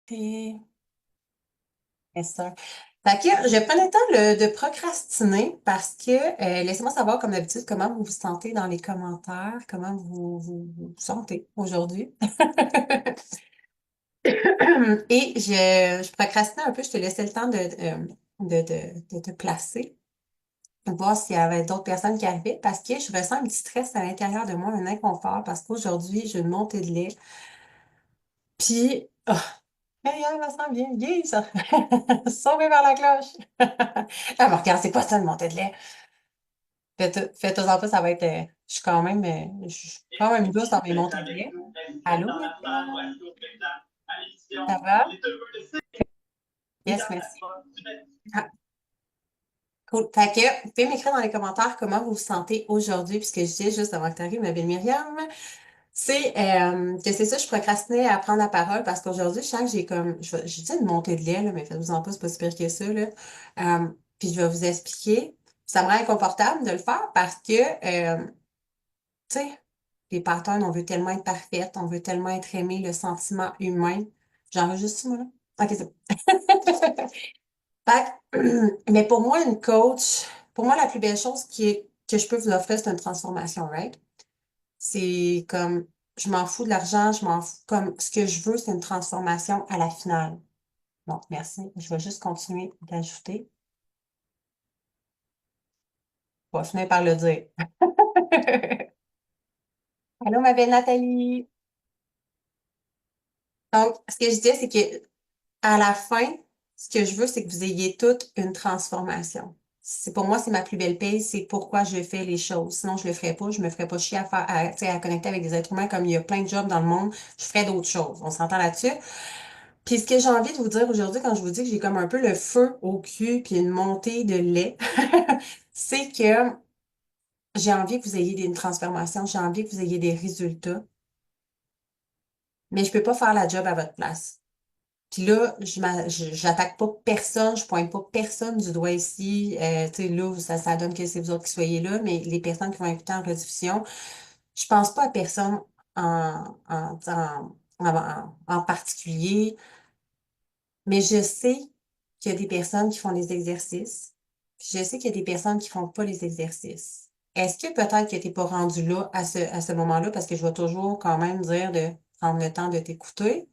Et yes, sir. Fait que je prends le temps de procrastiner parce que laissez-moi savoir comme d'habitude comment vous vous sentez dans les commentaires, comment vous sentez aujourd'hui. Et je procrastinais un peu, je te laissais le temps de te placer, voir s'il y avait d'autres personnes qui arrivaient parce que je ressens un petit stress à l'intérieur de moi, un inconfort parce qu'aujourd'hui, j'ai une montée de lait. Puis, oh, Myriam, ça sent bien, gay, ça. Sauvé par la cloche. Ah, mais regarde, c'est quoi ça, une montée de lait? Faites-en pas, ça va être. Je suis quand même douce dans mes montées de lait. Allô, Myriam? Ça va? Yes, merci. Ah, cool. Fait que, vous pouvez m'écrire dans les commentaires comment vous vous sentez aujourd'hui, puisque je disais juste avant que tu arrives, ma belle Myriam. C'est que c'est ça, je procrastinais à prendre la parole parce qu'aujourd'hui, je sens que j'ai dit une montée de lait, là, mais faites-vous en pas, c'est pas si pire que ça, là. Puis je vais vous expliquer. Ça me rend inconfortable de le faire parce que, tu sais, les patterns, on veut tellement être parfaite, on veut tellement être aimé, le sentiment humain. J'enregistre moi, là? Ok, c'est bon. Fait mais pour moi, une coach, pour moi, la plus belle chose que je peux vous offrir, c'est une transformation, right? C'est comme, je m'en fous de l'argent, je m'en fous, comme, ce que je veux, c'est une transformation à la finale. Bon, merci. Je vais juste continuer d'ajouter. On va finir par le dire. Allô, ma belle Nathalie. Donc, ce que je disais, c'est que à la fin, ce que je veux, c'est que vous ayez toute une transformation. C'est pour moi, c'est ma plus belle paye, c'est pourquoi je fais les choses. Sinon, je le ferais pas, je me ferais pas chier à faire, tu sais, à connecter avec des êtres humains comme il y a plein de jobs dans le monde. Je ferais d'autres choses. On s'entend là-dessus. Puis ce que j'ai envie de vous dire aujourd'hui, quand je vous dis que j'ai comme un peu le feu au cul puis une montée de lait, c'est que j'ai envie que vous ayez une transformation, j'ai envie que vous ayez des résultats, mais je peux pas faire la job à votre place. Puis là, j'attaque pas personne, je pointe pas personne du doigt ici. Tu sais, là, ça donne que c'est vous autres qui soyez là, mais les personnes qui vont écouter en rediffusion, je pense pas à personne en, en, en, en particulier. Mais je sais qu'il y a des personnes qui font les exercices, puis je sais qu'il y a des personnes qui font pas les exercices. Est-ce que peut-être que tu n'es pas rendu là à ce moment-là, parce que je vais toujours quand même dire de prendre le temps de t'écouter,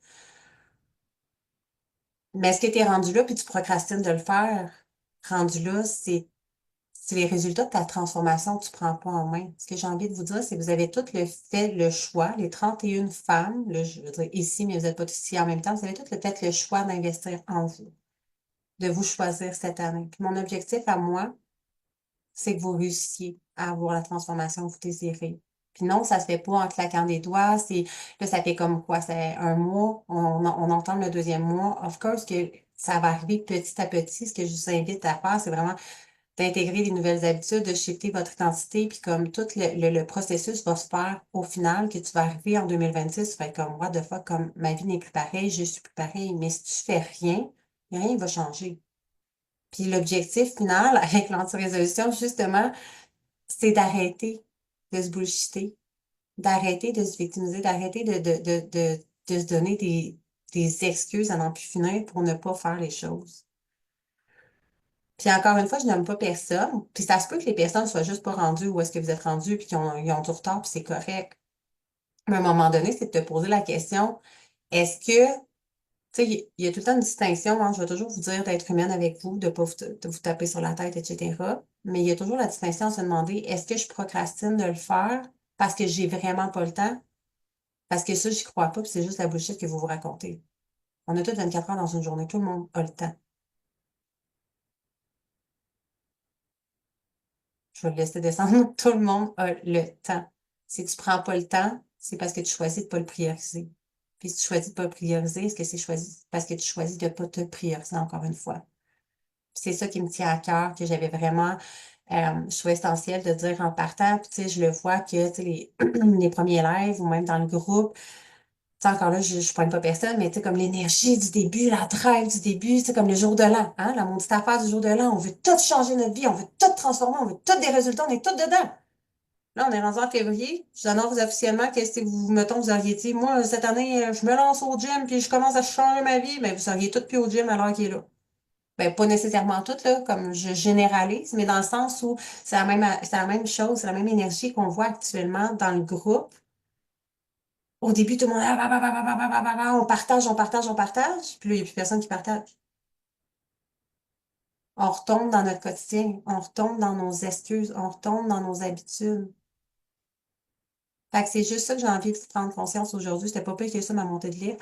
mais est-ce que tu es rendu là puis tu procrastines de le faire? Rendu là, c'est les résultats de ta transformation que tu prends pas en main. Ce que j'ai envie de vous dire, c'est que vous avez toutes fait le choix, les 31 femmes, là, je veux dire ici, mais vous n'êtes pas tous ici en même temps, vous avez toutes fait le choix d'investir en vous, de vous choisir cette année. Puis mon objectif à moi, c'est que vous réussissiez à avoir la transformation que vous désirez. Puis non, ça se fait pas en claquant des doigts. Là, ça fait comme quoi? C'est un mois, on entend le deuxième mois. Of course que ça va arriver petit à petit. Ce que je vous invite à faire, c'est vraiment d'intégrer des nouvelles habitudes, de shifter votre identité, puis comme tout le processus va se faire au final, que tu vas arriver en 2026, tu vas être comme, what the fuck, comme ma vie n'est plus pareille, je suis plus pareil. Mais si tu fais rien, rien ne va changer. Puis l'objectif final avec l'anti-résolution, justement, c'est d'arrêter de se bullshiter, d'arrêter de se victimiser, d'arrêter de se donner des excuses à n'en plus finir pour ne pas faire les choses. Puis encore une fois, je n'aime pas personne. Puis ça se peut que les personnes soient juste pas rendues où est-ce que vous êtes rendus, puis ils ont du retard, puis c'est correct. Mais à un moment donné, c'est de te poser la question, est-ce que tu sais, il y a tout le temps une distinction, hein, je vais toujours vous dire d'être humaine avec vous, de ne pas de vous taper sur la tête, etc. Mais il y a toujours la distinction à se demander, est-ce que je procrastine de le faire parce que j'ai vraiment pas le temps? Parce que ça, j'y crois pas, puis c'est juste la bullshit que vous vous racontez. On a tous 24 heures dans une journée, tout le monde a le temps. Je vais le laisser descendre, tout le monde a le temps. Si tu prends pas le temps, c'est parce que tu choisis de pas le prioriser. Puis si tu choisis de pas le prioriser, est-ce que c'est choisi parce que tu choisis de pas te prioriser encore une fois? C'est ça qui me tient à cœur, que j'avais vraiment, je trouvais essentiel de dire en partant. Puis, tu sais, je le vois que, tu sais, les premiers lives ou même dans le groupe, tu sais, encore là, je pointe pas personne, mais tu sais, comme l'énergie du début, la drive du début, tu sais, comme le jour de l'an, hein, la maudite affaire du jour de l'an, on veut tout changer notre vie, on veut tout transformer, on veut tout des résultats, on est tout dedans. Là, on est rendu en février. Je vous annonce officiellement que si vous, mettons, vous auriez dit, moi, cette année, je me lance au gym puis je commence à changer ma vie, mais vous seriez toutes plus au gym à l'heure qui est là. Ben, pas nécessairement toutes, là, comme je généralise, mais dans le sens où c'est la même chose, c'est la même énergie qu'on voit actuellement dans le groupe. Au début, tout le monde, on partage, on partage, on partage, puis là, il n'y a plus personne qui partage. On retombe dans notre quotidien, on retombe dans nos excuses, on retombe dans nos habitudes. Fait que c'est juste ça que j'ai envie de prendre conscience aujourd'hui. C'était pas pire que ça, ma montée de lait.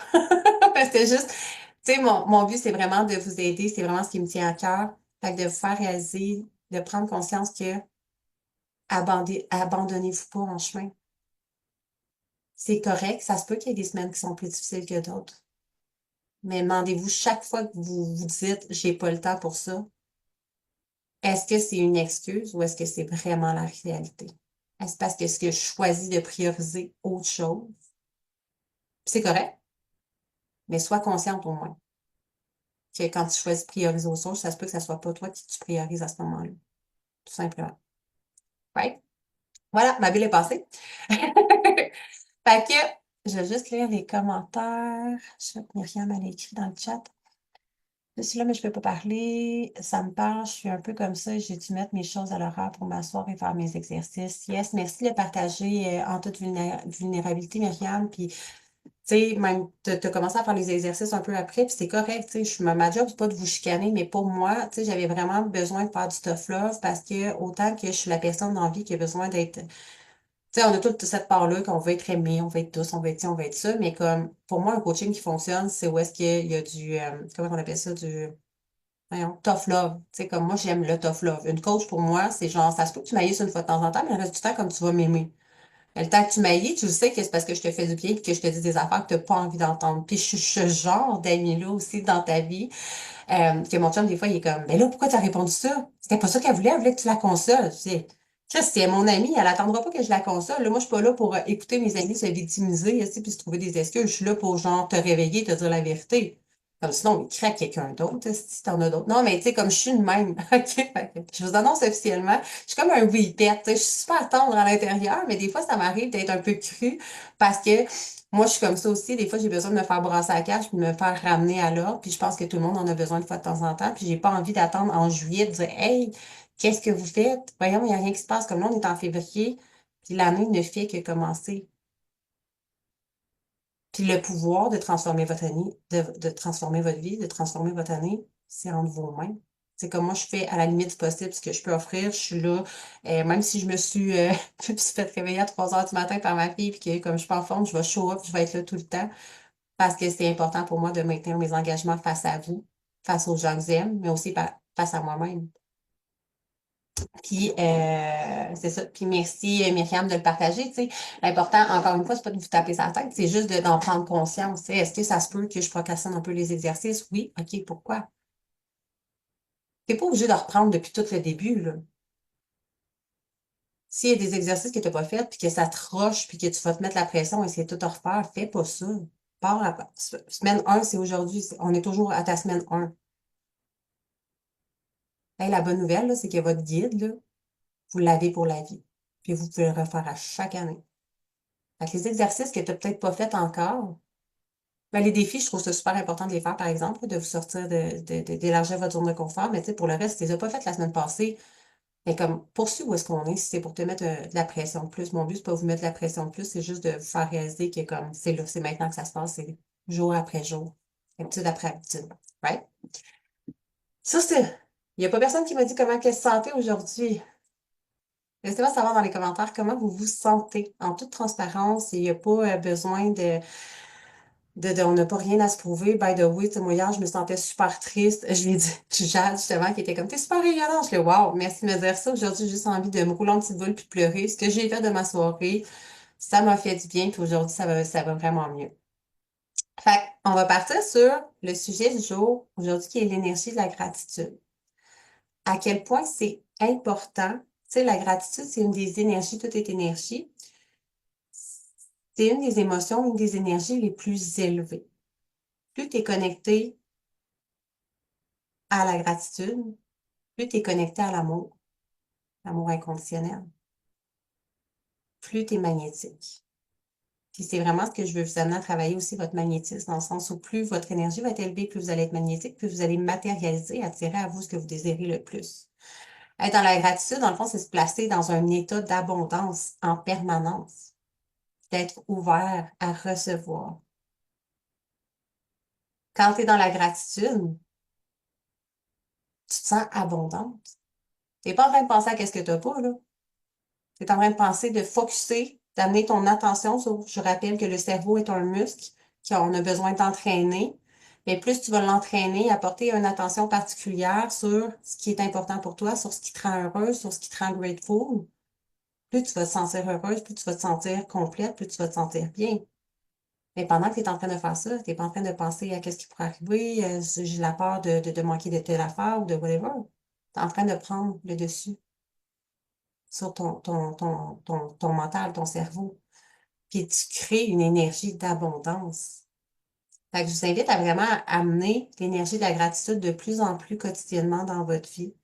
C'était juste, tu sais, mon but, c'est vraiment de vous aider. C'est vraiment ce qui me tient à cœur. Fait que de vous faire réaliser, de prendre conscience que abandonnez-vous pas en chemin. C'est correct. Ça se peut qu'il y ait des semaines qui sont plus difficiles que d'autres. Mais demandez-vous chaque fois que vous vous dites, j'ai pas le temps pour ça, est-ce que c'est une excuse ou est-ce que c'est vraiment la réalité? Est-ce parce que ce que je choisis de prioriser autre chose? C'est correct, mais sois consciente au moins que quand tu choisis de prioriser autre chose, ça se peut que ça soit pas toi qui tu priorises à ce moment-là. Tout simplement. Ouais. Voilà, ma bulle est passée. Fait que, je vais juste lire les commentaires. Je sais que Myriam, elle a écrit dans le chat. Je suis là, mais je peux pas parler. Ça me parle, je suis un peu comme ça. J'ai dû mettre mes choses à l'horaire pour m'asseoir et faire mes exercices. Yes, merci de le partager en toute vulnérabilité, Myriam. Puis, tu sais, même, t'as commencé à faire les exercices un peu après, puis c'est correct, tu sais. Ma job, c'est pas de vous chicaner, mais pour moi, tu sais, j'avais vraiment besoin de faire du tough love parce que autant que je suis la personne dans la vie qui a besoin d'être tu sais, on a toute cette part-là qu'on veut être aimé, on veut être douce, on veut être ci, on veut être ça, mais comme, pour moi, un coaching qui fonctionne, c'est où est-ce qu'il y a du, comment on appelle ça, voyons, tough love. Tu sais, comme moi, j'aime le tough love. Une coach, pour moi, c'est genre, ça se peut que tu m'ailles une fois de temps en temps, mais le reste du temps, comme tu vas m'aimer. Mais le temps que tu m'ailles, tu le sais que c'est parce que je te fais du bien et que je te dis des affaires que tu n'as pas envie d'entendre. Puis je suis ce genre d'ami-là aussi dans ta vie. Que mon chum, des fois, il est comme, ben là, pourquoi tu as répondu ça? C'était pas ça qu'elle voulait que tu la consoles. Tu sais, Chris, si elle est mon amie, elle attendra pas que je la console. Là, moi, je suis pas là pour écouter mes amis se victimiser, tu sais, puis se trouver des excuses. Je suis là pour, genre, te réveiller, te dire la vérité. Comme sinon, il craque quelqu'un d'autre, si t'en as d'autres. Non, mais tu sais, comme je suis une même. OK? Fait que je vous annonce officiellement. Je suis comme un whippet, tu sais, je suis super tendre à l'intérieur, mais des fois, ça m'arrive d'être un peu crue parce que moi, je suis comme ça aussi. Des fois, j'ai besoin de me faire brasser à la cage puis de me faire ramener à l'ordre. Puis je pense que tout le monde en a besoin de fois de temps en temps. Puis j'ai pas envie d'attendre en juillet de dire, hey, qu'est-ce que vous faites? Voyons, il n'y a rien qui se passe. Comme là, on est en février. Puis l'année ne fait que commencer. Puis le pouvoir de transformer votre année, de transformer votre vie, de transformer votre année, c'est entre vos mains. C'est comme moi, je fais à la limite du possible ce que je peux offrir. Je suis là, même si je me suis fait réveiller à 3 heures du matin par ma fille, puis que comme je suis pas en forme, je vais show up, je vais être là tout le temps. Parce que c'est important pour moi de maintenir mes engagements face à vous, face aux gens que j'aime, mais aussi face à moi-même. Puis, c'est ça. Puis merci, Myriam, de le partager. Tu sais, l'important, encore une fois, c'est pas de vous taper sa tête, c'est juste d'en prendre conscience. Tu sais. Est-ce que ça se peut que je procrastine un peu les exercices? Oui. OK, pourquoi? T'es pas obligé de reprendre depuis tout le début, là. S'il y a des exercices que tu n'as pas fait, puis que ça te roche, puis que tu vas te mettre la pression et essayer de tout refaire, fais pas ça. Semaine 1, c'est aujourd'hui. On est toujours à ta semaine 1. Hey, la bonne nouvelle, là, c'est que votre guide, là, vous l'avez pour la vie. Puis vous pouvez le refaire à chaque année. Fait que les exercices que tu n'as peut-être pas fait encore, ben, les défis, je trouve ça super important de les faire, par exemple, de vous sortir d'élargir votre zone de confort. Mais tu sais, pour le reste, tu les as pas faites la semaine passée. Mais comme, poursuis où est-ce qu'on est, si c'est pour te mettre de la pression de plus. Mon but, c'est pas vous mettre de la pression de plus, c'est juste de vous faire réaliser que comme, c'est là, c'est maintenant que ça se passe, c'est jour après jour, habitude après habitude. Right? Ça, c'est, il n'y a pas personne qui m'a dit comment qu'elle se sentait aujourd'hui. Laissez-moi savoir dans les commentaires comment vous vous sentez. En toute transparence, il n'y a pas besoin on n'a pas rien à se prouver. By the way, tu sais, moi, hier, je me sentais super triste. Je lui ai dit, Jade, justement, qui était comme, t'es super rayonnante. Je lui ai dit, wow, merci de me dire ça. Aujourd'hui, j'ai juste envie de me rouler en petite boule puis de pleurer. Ce que j'ai fait de ma soirée, ça m'a fait du bien. Puis aujourd'hui, ça va vraiment mieux. Fait on va partir sur le sujet du jour, aujourd'hui, qui est l'énergie de la gratitude. À quel point c'est important. Tu sais, la gratitude, c'est une des énergies, tout est énergie. C'est une des émotions, une des énergies les plus élevées. Plus tu es connecté à la gratitude, plus tu es connecté à l'amour, l'amour inconditionnel. plus tu es magnétique. Puis c'est vraiment ce que je veux vous amener à travailler aussi, votre magnétisme, dans le sens où plus votre énergie va être élevée, plus vous allez être magnétique, plus vous allez matérialiser, attirer à vous ce que vous désirez le plus. Être dans la gratitude, dans le fond, c'est se placer dans un état d'abondance en permanence, d'être ouvert à recevoir. Quand tu es dans la gratitude, tu te sens abondante. Tu n'es pas en train de penser à qu'est-ce que tu n'as pas, là. Tu es en train de penser de focusser, d'amener ton attention sur, je rappelle que le cerveau est un muscle qu'on a besoin d'entraîner. Mais plus tu vas l'entraîner, apporter une attention particulière sur ce qui est important pour toi, sur ce qui te rend heureuse, sur ce qui te rend grateful, plus tu vas te sentir heureuse, plus tu vas te sentir complète, plus tu vas te sentir bien. Mais pendant que tu es en train de faire ça, tu n'es pas en train de penser à qu'est-ce qui pourrait arriver, si j'ai la peur de manquer de telle affaire ou de whatever. Tu es en train de prendre le dessus sur ton mental, ton cerveau. Puis tu crées une énergie d'abondance. Fait que je vous invite à vraiment amener l'énergie de la gratitude de plus en plus quotidiennement dans votre vie.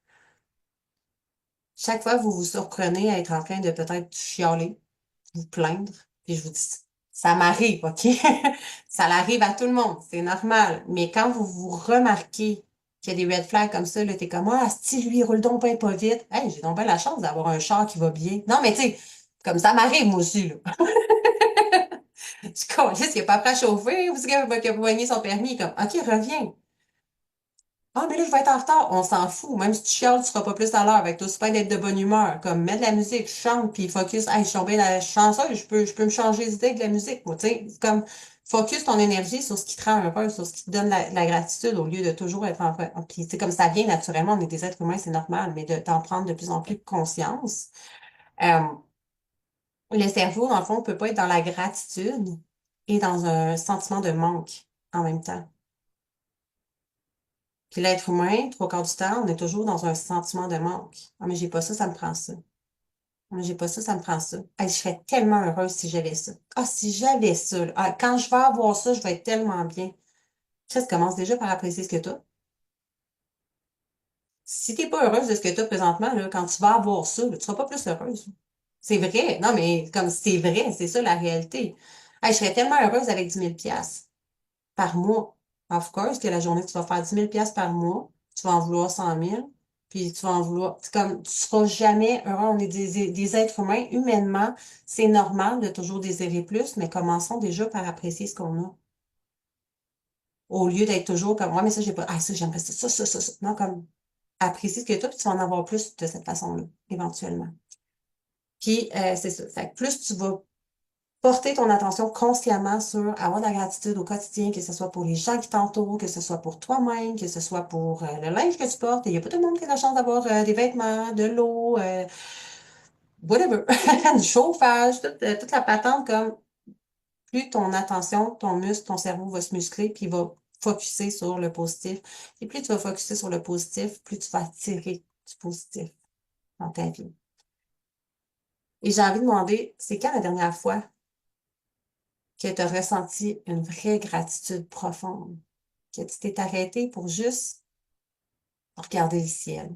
Chaque fois que vous vous surprenez à être en train de peut-être chialer, vous plaindre, puis je vous dis, ça m'arrive, OK? Ça l'arrive à tout le monde, c'est normal. Mais quand vous vous remarquez qu'il y a des red flags comme ça, là, t'es comme, ah, si lui, il roule donc pas vite. Hey, j'ai donc bien la chance d'avoir un char qui va bien. Non, mais tu sais, comme ça m'arrive, moi aussi, là. Je connais, il n'a pas appris à chauffer, ou c'est qu'il a poigné son permis, comme, OK, reviens. Ah, mais là, je vais être en retard. On s'en fout. Même si tu chiales, tu seras pas plus à l'heure. Avec toi, c'est pas d'être de bonne humeur. Comme, mets de la musique, chante, puis focus. Hey, je suis tombée dans la chanson, je peux me changer d'idée avec la musique, moi, tu sais. C'est comme, focus ton énergie sur ce qui te rend heureux, sur ce qui te donne la gratitude au lieu de toujours être en. Puis, c'est comme ça vient naturellement, on est des êtres humains, c'est normal, mais d'en prendre de plus en plus conscience. Euh, le cerveau, dans le fond, peut pas être dans la gratitude et dans un sentiment de manque en même temps. Puis l'être humain, trois quarts du temps, on est toujours dans un sentiment de manque. Ah, mais j'ai pas ça, ça me prend ça. Ah, mais j'ai pas ça, ça me prend ça. Hey, je serais tellement heureuse si j'avais ça. Ah, si j'avais ça, là. Ah, quand je vais avoir ça, je vais être tellement bien. Ça, tu commences déjà par apprécier ce que tu as. Si t'es pas heureuse de ce que tu as présentement, là, quand tu vas avoir ça, là, tu seras pas plus heureuse. C'est vrai. Non, mais comme c'est vrai, c'est ça la réalité. Hey, je serais tellement heureuse avec 10 000 $ par mois. Of course, que la journée que tu vas faire 10 000 $ par mois, tu vas en vouloir 100 000, puis tu vas en vouloir. C'est comme, tu seras jamais heureux. On est des êtres humains. Humainement, c'est normal de toujours désirer plus, mais commençons déjà par apprécier ce qu'on a. Au lieu d'être toujours comme, ouais, mais ça, j'ai pas. Ah, ça, j'aimerais ça, ça. Non, comme, apprécie ce que tu as, puis tu vas en avoir plus de cette façon-là, éventuellement. Puis, c'est ça. Fait que plus tu vas porter ton attention consciemment sur avoir de la gratitude au quotidien, que ce soit pour les gens qui t'entourent, que ce soit pour toi-même, que ce soit pour le linge que tu portes. Il n'y a pas tout le monde qui a la chance d'avoir des vêtements, de l'eau, whatever, du chauffage, toute la patente, comme plus ton attention, ton muscle, ton cerveau va se muscler, puis il va focuser sur le positif. Et plus tu vas focuser sur le positif, plus tu vas attirer du positif dans ta vie. Et j'ai envie de demander, c'est quand la dernière fois que tu as ressenti une vraie gratitude profonde, que tu t'es arrêté pour juste regarder le ciel.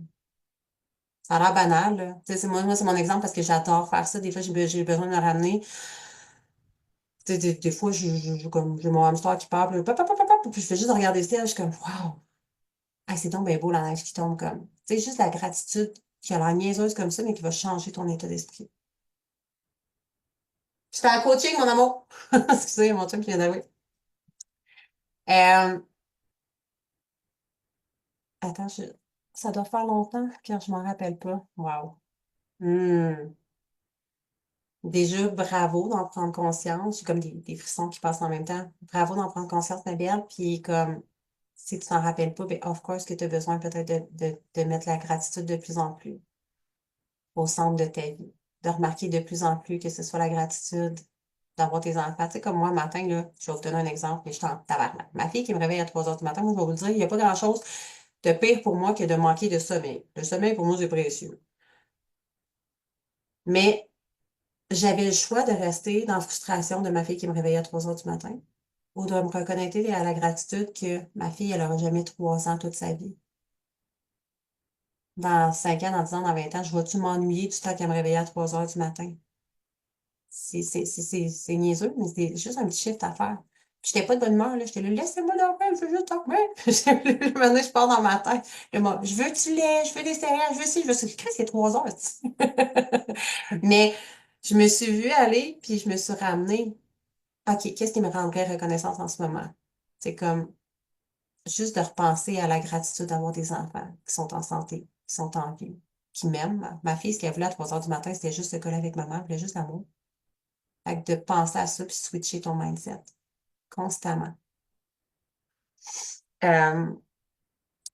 Ça a l'air banal, là. Tu sais, moi, c'est mon exemple parce que j'adore faire ça. Des fois, j'ai besoin de me ramener. Tu sais, des fois, comme, j'ai mon hamster qui part, puis, puis je fais juste regarder le ciel, je suis comme, waouh, ah, c'est donc bien beau la neige qui tombe comme. Tu sais, juste la gratitude qui a l'air niaiseuse comme ça, mais qui va changer ton état d'esprit. J'étais en coaching, mon amour. Excusez, mon chum qui vient d'arriver. Euh, attends, ça doit faire longtemps car je m'en rappelle pas. Wow. Hmm. Déjà, bravo d'en prendre conscience. J'ai comme des frissons qui passent en même temps. Bravo d'en prendre conscience, ma belle. Puis comme si tu t'en rappelles pas, ben of course que tu as besoin peut-être de mettre la gratitude de plus en plus au centre de ta vie. De remarquer de plus en plus que ce soit la gratitude d'avoir tes enfants. Tu sais, comme moi, le matin, là, je vais vous donner un exemple, mais je suis en tabarnak. Ma fille qui me réveille à 3 heures du matin, moi, je vais vous le dire, il n'y a pas grand-chose de pire pour moi que de manquer de sommeil. Le sommeil, pour moi, c'est précieux. Mais j'avais le choix de rester dans la frustration de ma fille qui me réveillait à 3 heures du matin ou de me reconnecter à la gratitude que ma fille, elle n'aura jamais 3 ans toute sa vie. Dans 5 ans, dans 10 ans, dans 20 ans, je vais-tu m'ennuyer du temps qu'elle me réveillait à 3 heures du matin? C'est niaiseux, mais c'est juste un petit shift à faire. Puis j'étais pas de bonne humeur, là. J'étais là, laissez-moi dormir, je veux juste dormir. Maintenant, je pars dans ma tête. Là, moi, je veux du lait, je veux des céréales, je veux ci, je veux ça. Qu'est-ce c'est 3 heures, tu sais? Mais je me suis vue aller, puis je me suis ramenée. OK, qu'est-ce qui me rendrait reconnaissante en ce moment? C'est comme juste de repenser à la gratitude d'avoir des enfants qui sont en santé, qui sont en vie, qui m'aiment. Ma fille, ce qu'elle voulait à 3 heures du matin, c'était juste se coller avec maman, elle voulait juste l'amour. Fait que de penser à ça puis switcher ton mindset constamment. Euh,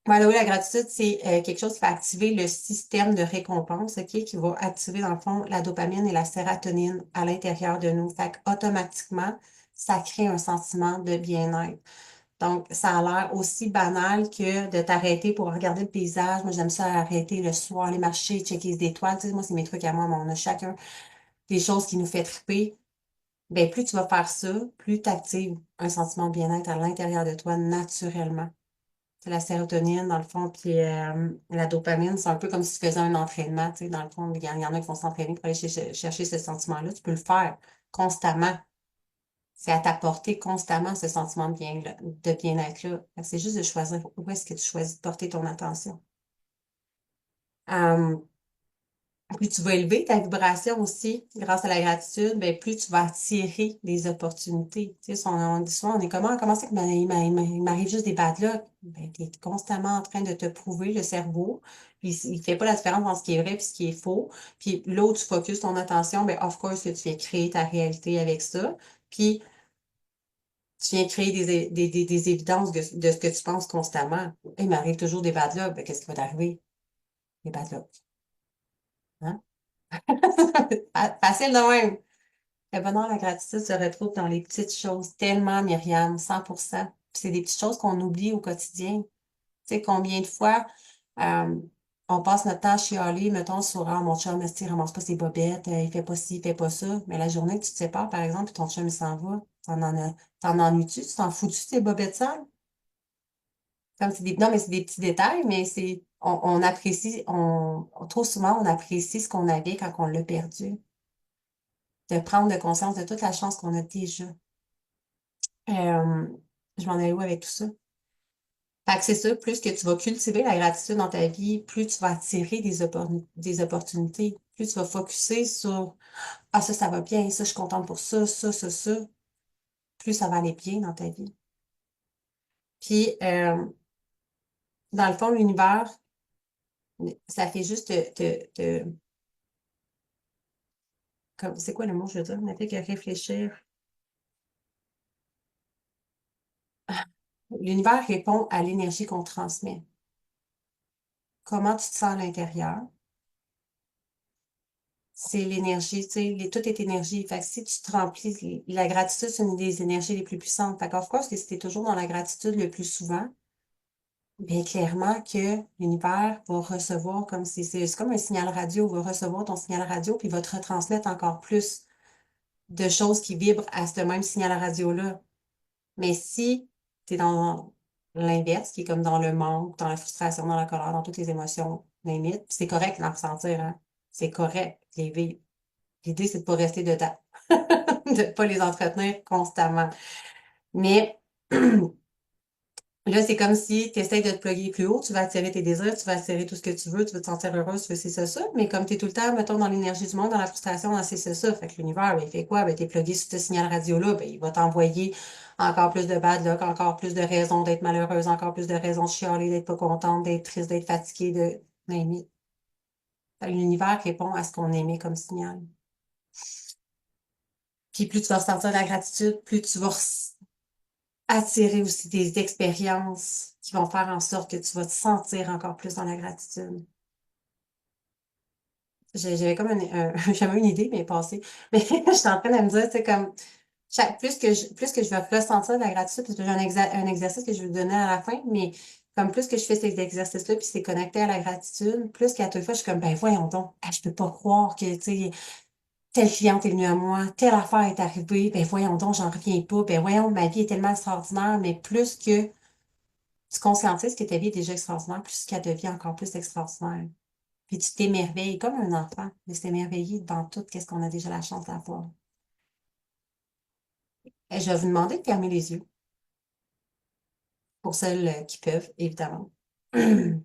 By la gratitude, c'est quelque chose qui va activer le système de récompense, OK, qui va activer, dans le fond, la dopamine et la sérotonine à l'intérieur de nous. Fait qu'automatiquement, ça crée un sentiment de bien-être. Donc, ça a l'air aussi banal que de t'arrêter pour regarder le paysage. Moi, j'aime ça arrêter le soir, aller marcher, checker les étoiles. Tu sais, moi, c'est mes trucs à moi, mais on a chacun des choses qui nous fait triper. Ben, plus tu vas faire ça, plus tu actives un sentiment de bien-être à l'intérieur de toi naturellement. C'est la sérotonine, dans le fond, puis la dopamine, c'est un peu comme si tu faisais un entraînement, tu sais, dans le fond, il y en a qui vont s'entraîner pour aller chercher ce sentiment-là. Tu peux le faire constamment. C'est à t'apporter constamment ce sentiment de bien-être-là. C'est juste de choisir où est-ce que tu choisis de porter ton attention. Euh, Plus tu vas élever ta vibration aussi, grâce à la gratitude, ben, plus tu vas attirer des opportunités. Tu sais, on dit souvent, on est comment c'est que il m'arrive juste des bad luck? Ben, tu es constamment en train de te prouver le cerveau, puis il fait pas la différence entre ce qui est vrai et ce qui est faux. Puis là où tu focuses ton attention, ben, of course, que tu viens créer ta réalité avec ça. Puis tu viens créer des évidences de ce que tu penses constamment. Il m'arrive toujours des bad luck, ben, qu'est-ce qui va t'arriver? Des bad luck. Hein? Facile de même. Le bonheur, la gratitude se retrouve dans les petites choses, tellement, Myriam, 100%. Puis c'est des petites choses qu'on oublie au quotidien. Tu sais, combien de fois euh, on passe notre temps à chialer, mettons, sur ah, mon chum, il ramasse pas ses bobettes, il fait pas ci, il fait pas ça. Mais la journée que tu te sépares, par exemple, puis ton chum, il s'en va, t'en ennuies-tu? Tu t'en fous-tu de tes bobettes sales? Comme c'est non, mais c'est des petits détails, mais on apprécie, trop souvent, on apprécie ce qu'on avait quand on l'a perdu. De prendre de conscience de toute la chance qu'on a déjà. Euh, je m'en allais où avec tout ça? Fait que c'est ça, plus que tu vas cultiver la gratitude dans ta vie, plus tu vas attirer des opportunités, plus tu vas focuser sur ah, ça va bien, ça, je suis contente pour ça, plus ça va aller bien dans ta vie. Puis, dans le fond, l'univers, ça fait juste c'est quoi le mot, je veux dire? Ça fait que réfléchir. L'univers répond à l'énergie qu'on transmet. Comment tu te sens à l'intérieur? C'est l'énergie, tu sais, tout est énergie. Fait que si tu te remplis, la gratitude, c'est une des énergies les plus puissantes. Fait qu'of course, que si t'es toujours dans la gratitude le plus souvent, bien clairement que l'univers va recevoir comme si c'est comme un signal radio, va recevoir ton signal radio, puis va te retransmettre encore plus de choses qui vibrent à ce même signal radio-là. Mais si tu es dans l'inverse, qui est comme dans le manque, dans la frustration, dans la colère, dans toutes les émotions, limite, c'est correct d'en ressentir, hein? C'est correct de les vivre. L'idée, c'est de pas rester dedans, de pas les entretenir constamment. Mais là, c'est comme si tu essaies de te plugger plus haut, tu vas attirer tes désirs, tu vas attirer tout ce que tu veux, tu vas te sentir heureuse, tu veux c'est ça, ça. Mais comme tu es tout le temps, mettons, dans l'énergie du monde, dans la frustration, dans c'est ça, ça. Fait que l'univers, ben, il fait quoi? Ben, t'es plugué sur ce signal radio-là, ben, il va t'envoyer encore plus de bad luck, encore plus de raisons d'être malheureuse, encore plus de raisons de chialer, d'être pas contente, d'être triste, d'être fatiguée, de name it. Fait que l'univers répond à ce qu'on émet comme signal. Puis plus tu vas ressentir de la gratitude, plus tu vas attirer aussi des expériences qui vont faire en sorte que tu vas te sentir encore plus dans la gratitude. J'avais comme j'avais une idée, mais elle est passée. Mais je suis en train de me dire, tu sais, comme plus que je vais ressentir de la gratitude, parce que j'ai un exercice que je vais vous donner à la fin, mais comme plus que je fais cet exercice-là, puis c'est connecté à la gratitude, plus qu'à toute fois, je suis comme, ben voyons donc, je peux pas croire que, tu sais, telle cliente est venue à moi, telle affaire est arrivée, ben voyons donc, j'en reviens pas, ben voyons, ma vie est tellement extraordinaire, mais plus que tu conscientises que ta vie est déjà extraordinaire, plus qu'elle devient encore plus extraordinaire. Puis tu t'émerveilles comme un enfant de s'émerveiller devant tout, qu'est-ce qu'on a déjà la chance d'avoir. Et je vais vous demander de fermer les yeux, pour celles qui peuvent, évidemment. Et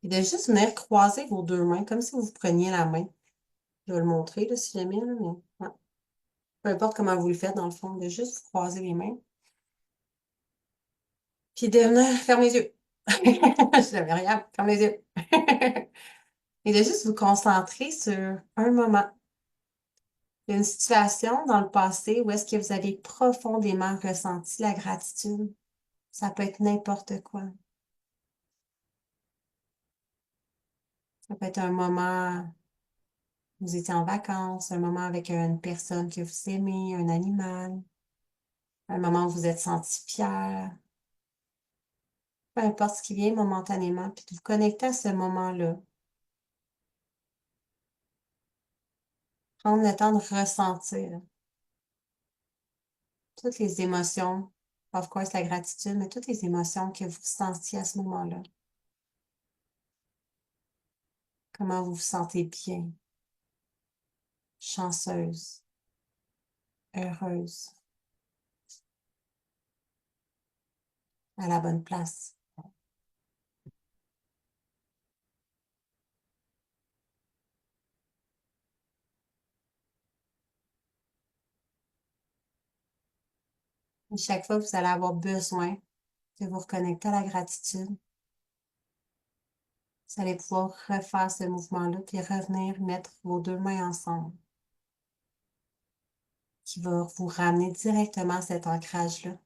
de juste venir croiser vos deux mains, comme si vous preniez la main. Je vais le montrer, là, si jamais, là, mais ouais. Peu importe comment vous le faites, dans le fond, de juste vous croiser les mains. Puis de venir, ferme les yeux. Je n'avais rien, ferme les yeux. Et de juste vous concentrer sur un moment, une situation dans le passé où est-ce que vous avez profondément ressenti la gratitude. Ça peut être n'importe quoi. Ça peut être un moment où vous étiez en vacances, un moment avec une personne que vous aimez, un animal, un moment où vous êtes senti fier, peu importe ce qui vient momentanément, puis de vous connecter à ce moment-là. Prendre le temps de ressentir toutes les émotions, of course la gratitude, mais toutes les émotions que vous sentiez à ce moment-là. Comment vous vous sentez bien, chanceuse, heureuse, à la bonne place. Et chaque fois que vous allez avoir besoin de vous reconnecter à la gratitude, vous allez pouvoir refaire ce mouvement-là, puis revenir mettre vos deux mains ensemble, qui va vous ramener directement à cet ancrage-là.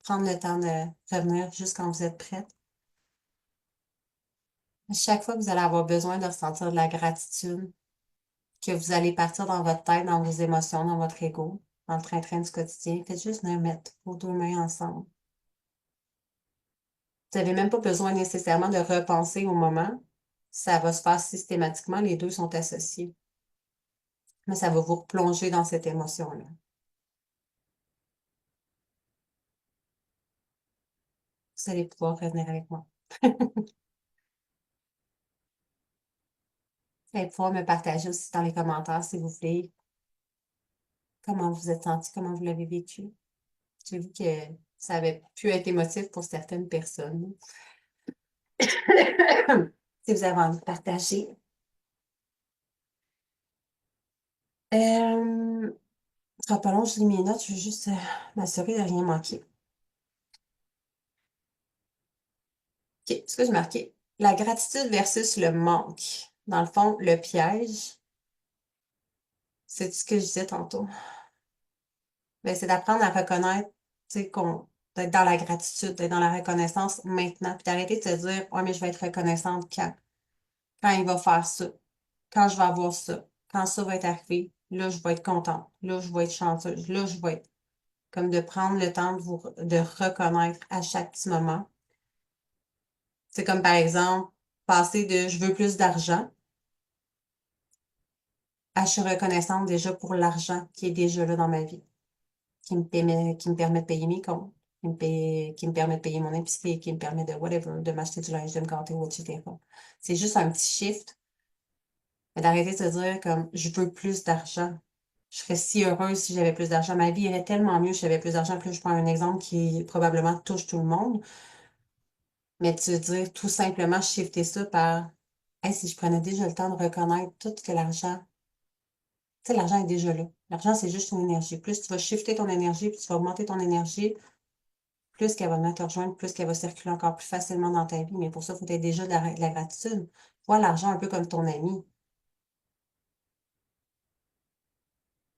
Prendre le temps de revenir juste quand vous êtes prête. À chaque fois que vous allez avoir besoin de ressentir de la gratitude, que vous allez partir dans votre tête, dans vos émotions, dans votre ego, dans le train-train du quotidien, faites juste venir mettre vos deux mains ensemble. Vous n'avez même pas besoin nécessairement de repenser au moment. Ça va se faire systématiquement, les deux sont associés. Mais ça va vous replonger dans cette émotion-là. Vous allez pouvoir revenir avec moi. Vous allez pouvoir me partager aussi dans les commentaires, si vous voulez, comment vous êtes senti, comment vous l'avez vécu. J'ai vu que ça avait pu être émotif pour certaines personnes. Si vous avez envie de partager. Ce sera pas long, je lis mes notes, je veux juste m'assurer de rien manquer. OK, ce que j'ai marqué, la gratitude versus le manque. Dans le fond, le piège, c'est ce que je disais tantôt. Ben, c'est d'apprendre à reconnaître, tu sais, d'être dans la gratitude, d'être dans la reconnaissance maintenant, puis d'arrêter de se dire, ouais, mais je vais être reconnaissante quand il va faire ça, quand je vais avoir ça, quand ça va être arrivé, là, je vais être contente, là, je vais être chanceuse, là, je vais être, comme de prendre le temps de reconnaître à chaque petit moment. C'est comme, par exemple, passer de je veux plus d'argent à je suis reconnaissante déjà pour l'argent qui est déjà là dans ma vie, qui me permet de payer mes comptes, qui me permet de payer mon épicerie, qui me permet de whatever, de m'acheter du linge, de me gâter, etc. C'est juste un petit shift, mais d'arrêter de se dire comme je veux plus d'argent. Je serais si heureuse si j'avais plus d'argent. Ma vie irait tellement mieux si j'avais plus d'argent. Puis là, je prends un exemple qui probablement touche tout le monde. Mais de se dire tout simplement shifter ça par hey, si je prenais déjà le temps de reconnaître tout que l'argent, tu sais, l'argent est déjà là. L'argent, c'est juste une énergie. Plus tu vas shifter ton énergie, plus tu vas augmenter ton énergie, plus qu'elle va venir te rejoindre, plus qu'elle va circuler encore plus facilement dans ta vie. Mais pour ça, il faut être déjà de la gratitude. Vois l'argent un peu comme ton ami.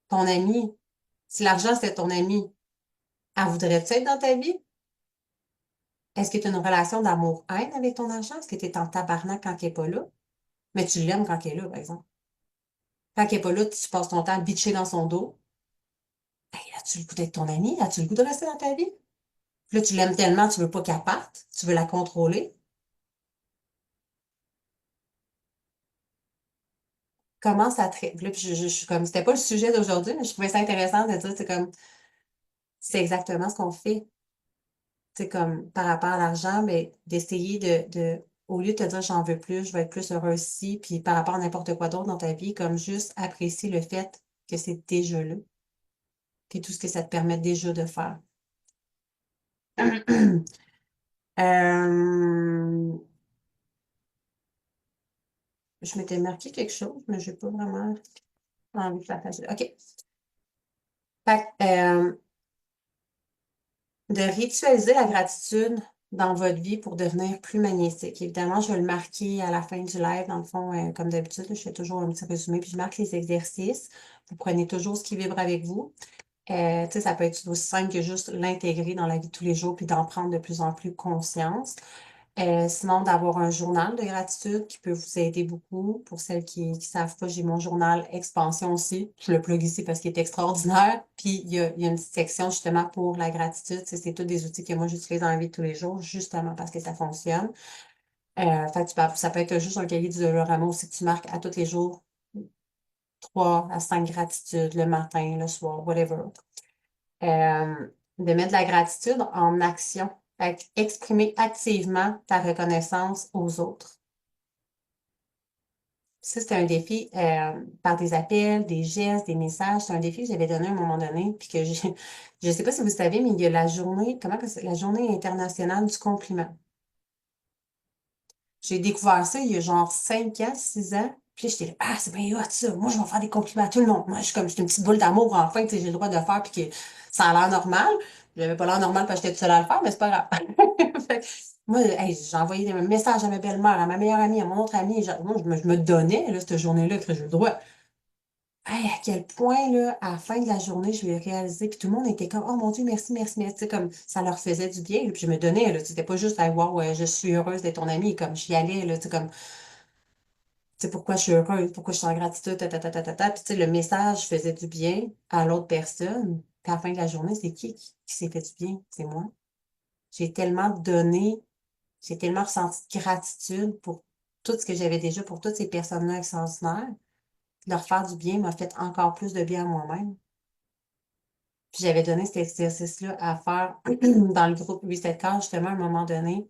Ton ami, si l'argent, c'est ton ami, elle voudrait-tu être dans ta vie? Est-ce que tu as une relation d'amour-haine avec ton argent? Est-ce que tu es en tabarnak quand elle n'est pas là? Mais tu l'aimes quand elle est là, par exemple. Quand elle n'est pas là, tu passes ton temps à bitcher dans son dos. Hey, as-tu le goût d'être ton ami? As-tu le goût de rester dans ta vie? Puis là, tu l'aimes tellement, tu veux pas qu'elle parte. Tu veux la contrôler. Comment ça te... Puis là, puis je suis comme, c'était pas le sujet d'aujourd'hui, mais je trouvais ça intéressant de dire, c'est comme, c'est exactement ce qu'on fait. C'est comme, par rapport à l'argent, mais d'essayer au lieu de te dire, j'en veux plus, je vais être plus heureuse ici, puis par rapport à n'importe quoi d'autre dans ta vie, comme juste apprécier le fait que c'est déjà là. puis tout ce que ça te permet déjà de faire. Je m'étais marqué quelque chose, mais je n'ai pas vraiment envie de partager. OK. Fait de ritualiser la gratitude dans votre vie pour devenir plus magnétique. Évidemment, je vais le marquer à la fin du live. Dans le fond, comme d'habitude, je fais toujours un petit résumé, puis je marque les exercices. Vous prenez toujours ce qui vibre avec vous. Tu sais, ça peut être aussi simple que juste l'intégrer dans la vie de tous les jours, puis d'en prendre de plus en plus conscience. Sinon, d'avoir un journal de gratitude qui peut vous aider beaucoup. Pour celles qui ne savent pas, j'ai mon journal Expansion aussi. Je le plug ici parce qu'il est extraordinaire. Puis, il y a une petite section justement pour la gratitude. Tu sais, c'est tous des outils que moi, j'utilise dans la vie de tous les jours, justement parce que ça fonctionne. Fait que ça peut être juste un cahier du Dolorama aussi que tu marques à tous les jours, 3 à 5 gratitudes le matin, le soir, whatever. De mettre de la gratitude en action. Fait que exprimer activement ta reconnaissance aux autres. Ça, c'est un défi par des appels, des gestes, des messages. C'est un défi que j'avais donné à un moment donné, puis que je ne sais pas si vous savez, mais il y a la journée, comment que c'est, la journée internationale du compliment. J'ai découvert ça il y a genre 5 ans, 6 ans. Puis j'étais là, ah, c'est bien hot ça. Moi, je vais faire des compliments à tout le monde. Moi, je suis une petite boule d'amour, enfin, tu sais, j'ai le droit de le faire, puis que ça a l'air normal. J'avais pas l'air normal parce que j'étais toute seule à le faire, mais c'est pas grave. Fait que moi, hey, j'ai envoyé des messages à ma belle-mère, à ma meilleure amie, à mon autre amie. Moi, je me donnais, là, cette journée-là, que j'ai le droit. Hey, à quel point, là, à la fin de la journée, je l'ai réalisé, puis tout le monde était comme, oh mon Dieu, merci, merci, merci, tu sais, comme ça leur faisait du bien, là, puis je me donnais, là, c'était pas juste, hey, wow, je suis heureuse d'être ton amie, comme j'y allais, là, tu sais, comme, tu sais, pourquoi je suis heureuse, pourquoi je suis en gratitude, puis tu sais, le message faisait du bien à l'autre personne, puis à la fin de la journée, c'est qui s'est fait du bien? C'est moi. J'ai tellement donné, j'ai tellement ressenti de gratitude pour tout ce que j'avais déjà, pour toutes ces personnes-là extraordinaires, puis leur faire du bien m'a fait encore plus de bien à moi-même. Puis j'avais donné cet exercice-là à faire dans le groupe 8-7 justement, à un moment donné,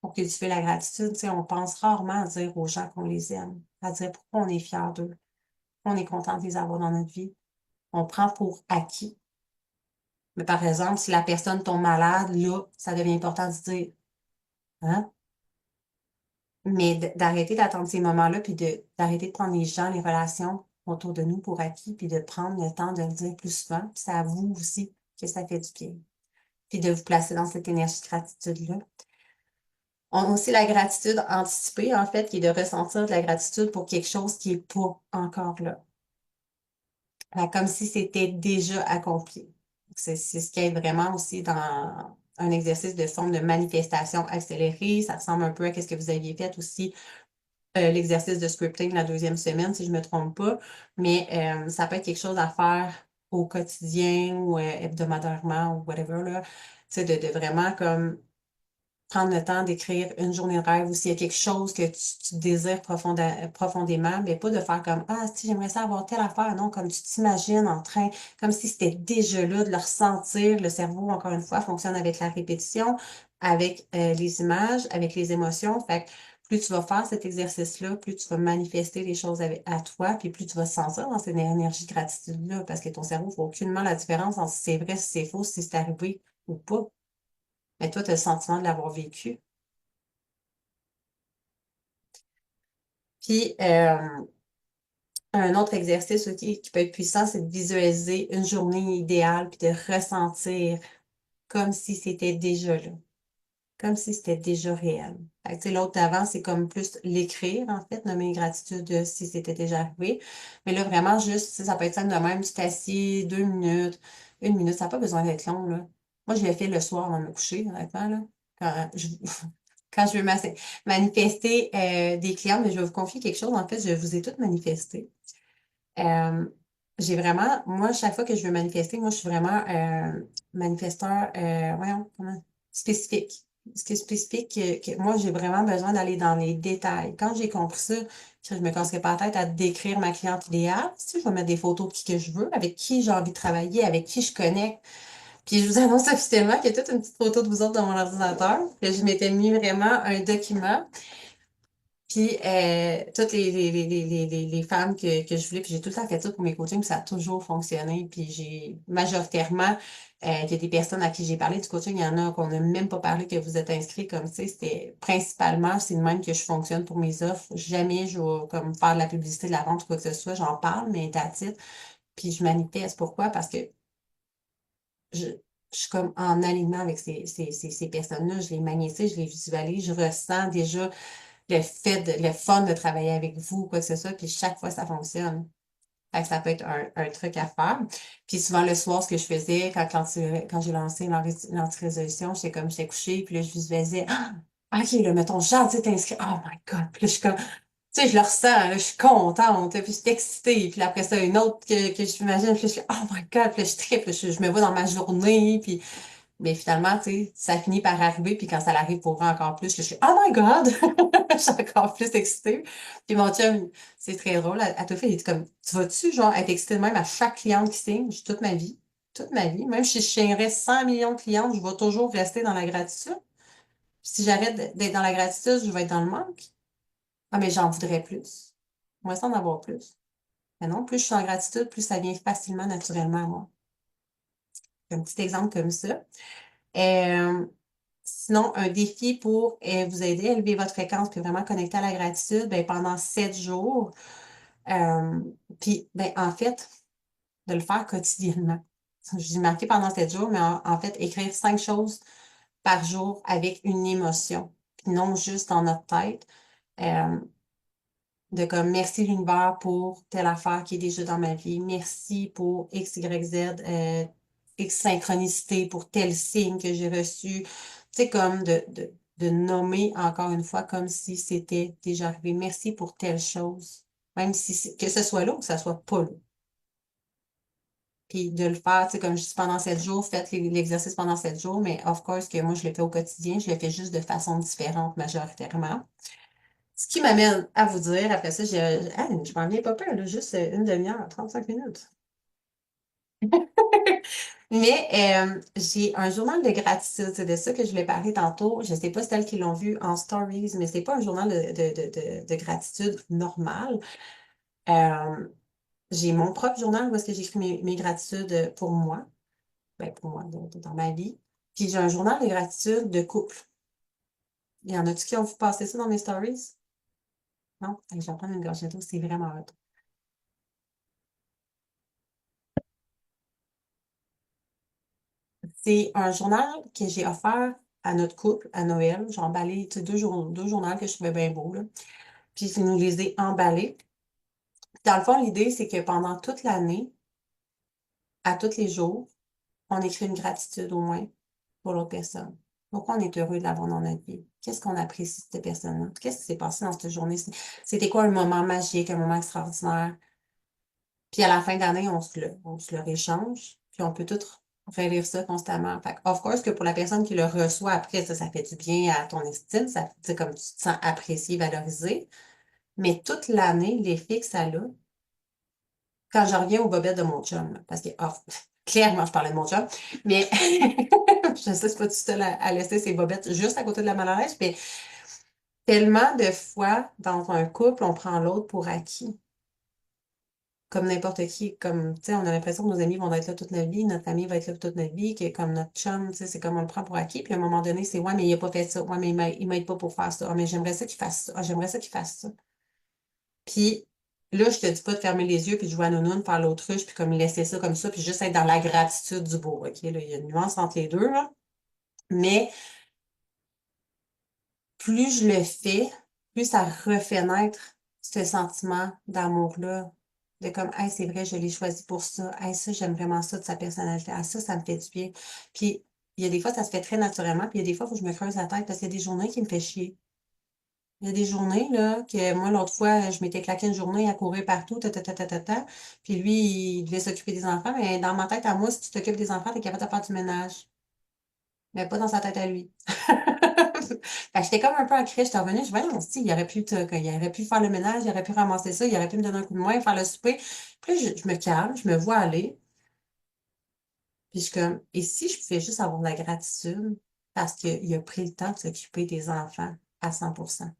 pour cultiver la gratitude. Tu sais, on pense rarement à dire aux gens qu'on les aime, à dire pourquoi on est fier d'eux, pourquoi on est content de les avoir dans notre vie. On prend pour acquis. Mais par exemple, si la personne tombe malade, là, ça devient important de se dire, hein? Mais d'arrêter d'attendre ces moments-là, puis d'arrêter de prendre les gens, les relations autour de nous pour acquis, puis de prendre le temps de le dire plus souvent. Puis c'est à vous aussi que ça fait du bien. Puis de vous placer dans cette énergie de gratitude-là. On a aussi la gratitude anticipée, en fait, qui est de ressentir de la gratitude pour quelque chose qui n'est pas encore là. Comme si c'était déjà accompli. C'est ce qui aide vraiment aussi dans un exercice de forme de manifestation accélérée. Ça ressemble un peu à ce que vous aviez fait aussi, l'exercice de scripting la 2e semaine, si je ne me trompe pas. Mais ça peut être quelque chose à faire au quotidien ou hebdomadairement ou whatever, là. Tu sais, de vraiment comme prendre le temps d'écrire une journée de rêve ou s'il y a quelque chose que tu désires profondément, mais pas de faire comme, ah, si j'aimerais ça avoir telle affaire, non, comme tu t'imagines en train, comme si c'était déjà là, de le ressentir. Le cerveau, encore une fois, fonctionne avec la répétition, avec les images, avec les émotions. Fait que plus tu vas faire cet exercice-là, plus tu vas manifester les choses à toi, puis plus tu vas te sentir dans cette énergie de gratitude-là, parce que ton cerveau ne fait aucunement la différence entre si c'est vrai, si c'est faux, si c'est arrivé ou pas. Mais toi, tu as le sentiment de l'avoir vécu. Puis, un autre exercice qui peut être puissant, c'est de visualiser une journée idéale puis de ressentir comme si c'était déjà là, comme si c'était déjà réel. Fait que, tu sais, l'autre d'avant, c'est comme plus l'écrire, en fait, nommer gratitude si c'était déjà arrivé. Mais là, vraiment, juste, tu sais, ça peut être simple de même, tu t'assieds 2 minutes, 1 minute, ça n'a pas besoin d'être long, là. Moi, je l'ai fait le soir avant de me coucher, honnêtement, là. Quand je, quand je veux manifester des clients, mais je vais vous confier quelque chose. En fait, je vous ai toutes manifesté. Euh, j'ai vraiment, moi, chaque fois que je veux manifester, moi, je suis vraiment manifesteur, voyons, spécifique. Ce qui est spécifique, moi, j'ai vraiment besoin d'aller dans les détails. Quand j'ai compris ça, je me casserai pas la tête à décrire ma cliente idéale. Si je vais mettre des photos de qui que je veux, avec qui j'ai envie de travailler, avec qui je connecte. Puis je vous annonce officiellement qu'il y a toute une petite photo de vous autres dans mon ordinateur, que je m'étais mis vraiment un document. Puis, toutes les femmes que je voulais, puis j'ai tout le temps fait ça pour mes coachings, puis ça a toujours fonctionné. Puis j'ai majoritairement, il y a des personnes à qui j'ai parlé du coaching, il y en a qu'on n'a même pas parlé que vous êtes inscrits comme ça. C'était principalement, c'est de même que je fonctionne pour mes offres. Jamais je vais comme faire de la publicité, de la vente ou quoi que ce soit. J'en parle, mais that's it. Puis je manifeste. Pourquoi? Parce que je, je suis comme en alignement avec ces personnes-là. Je les magnétise, je les visualise, je ressens déjà le fun de travailler avec vous, quoi que ce soit, puis chaque fois, ça fonctionne. Fait que ça peut être un truc à faire. Puis souvent, le soir, ce que je faisais, quand j'ai lancé l'anti-résolution, j'étais couchée, puis là, je visualisais, ah, OK, là, mettons, j'ai hâte d'être inscrit. Oh my God! Puis là, je suis comme, tu sais, je le ressens, là, je suis contente, puis je suis excitée. Puis après ça, une autre que je m'imagine, puis là, je suis, oh my God! Puis là, je trippe, là, je me vois dans ma journée, puis mais finalement, tu sais, ça finit par arriver, puis quand ça arrive pour vrai encore plus, je suis Oh my God! Je suis encore plus excitée. Puis mon chum, c'est très drôle, à tout fait, il est comme Tu vas-tu, genre, être excitée de même à chaque cliente qui signe? Je dis, toute ma vie. Toute ma vie. Même si je signerais 100 millions de clientes, je vais toujours rester dans la gratitude. Puis si j'arrête d'être dans la gratitude, je vais être dans le manque. Ah, mais j'en voudrais plus. Moi, ça en avoir plus. Mais non, plus je suis en gratitude, plus ça vient facilement, naturellement à moi. Un petit exemple comme ça. Euh, Sinon, un défi pour vous aider à élever votre fréquence puis vraiment connecter à la gratitude, ben, pendant 7 jours. Euh, Puis, ben, en fait, de le faire quotidiennement. Je dis marquer pendant 7 jours, mais en fait, écrire 5 choses par jour avec une émotion, puis non juste dans notre tête. Euh, de comme merci l'univers pour telle affaire qui est déjà dans ma vie. Merci pour X, Y, Z, X synchronicité pour tel signe que j'ai reçu. Tu sais, comme de nommer encore une fois comme si c'était déjà arrivé. Merci pour telle chose. Même si que ce soit là ou que ce soit pas là. Puis de le faire, tu sais, comme je dis pendant 7 jours, faites l'exercice pendant 7 jours, mais of course que moi, je le fais au quotidien, je le fais juste de façon différente majoritairement. Ce qui m'amène à vous dire, après ça, je m'en viens pas peur, là, juste une demi-heure, 35 minutes. Mais j'ai un journal de gratitude, c'est de ça que je voulais parler tantôt. Je ne sais pas si celles qui l'ont vu en stories, mais c'est pas un journal de gratitude normal. Euh, j'ai mon propre journal où est-ce que j'écris mes gratitudes pour moi, ben pour moi, dans ma vie. Puis j'ai un journal de gratitude de couple. Il y en a-tu qui ont vu passer ça dans mes stories? Non? Allez, je vais prendre une gorgée d'eau, c'est vraiment hot. C'est un journal que j'ai offert à notre couple à Noël. J'ai emballé, tu sais, deux journaux que je trouvais bien beaux, là. Puis je nous les ai emballés. Dans le fond, l'idée, c'est que pendant toute l'année, à tous les jours, on écrit une gratitude au moins pour l'autre personne. Pourquoi on est heureux de l'avoir dans notre vie? Qu'est-ce qu'on apprécie de cette personne-là? Qu'est-ce qui s'est passé dans cette journée? C'était quoi un moment magique, un moment extraordinaire? Puis à la fin d'année, on se le rééchange, puis on peut tout relire ça constamment. Fait que, of course, que pour la personne qui le reçoit après, ça fait du bien à ton estime, ça, tu sais, comme tu te sens apprécié, valorisé. Mais toute l'année, l'effet que ça a, quand je reviens aux bobettes de mon chum, là, parce que, clairement, je parlais de mon chum, mais je sais, c'est pas tout seul à laisser ses bobettes juste à côté de la maladresse, mais tellement de fois, dans un couple, on prend l'autre pour acquis. Comme n'importe qui, comme, tu sais, on a l'impression que nos amis vont être là toute notre vie, notre famille va être là toute notre vie, que comme notre chum, tu sais, c'est comme on le prend pour acquis, puis à un moment donné, c'est, ouais, mais il a pas fait ça, ouais, mais il m'aide pas pour faire ça, ah, mais j'aimerais ça qu'il fasse ça, ah, j'aimerais ça qu'il fasse ça. Puis là, je te dis pas de fermer les yeux, puis de jouer à nounoun, faire l'autruche, puis comme laisser ça, puis juste être dans la gratitude du beau, OK? Là, il y a une nuance entre les deux, là. Mais plus je le fais, plus ça refait naître ce sentiment d'amour-là. De comme, hey, c'est vrai, je l'ai choisi pour ça. Hey, ça, j'aime vraiment ça de sa personnalité. Ah, ça me fait du bien. Puis, il y a des fois, ça se fait très naturellement. Puis, il y a des fois, il faut que je me creuse la tête parce qu'il y a des journées qui me fait chier. Il y a des journées, là, que moi, l'autre fois, je m'étais claqué une journée à courir partout, ta. Puis lui, il devait s'occuper des enfants. Mais dans ma tête, à moi, si tu t'occupes des enfants, t'es capable de faire du ménage. Mais pas dans sa tête à lui. Fait que j'étais comme un peu en crise, j'étais revenue, je me disais, il aurait pu il aurait pu faire le ménage, il aurait pu ramasser ça, il aurait pu me donner un coup de main, faire le souper. Puis là, je me calme, je me vois aller, puis je suis comme, et si je pouvais juste avoir de la gratitude parce qu'il a pris le temps de s'occuper des enfants à 100%.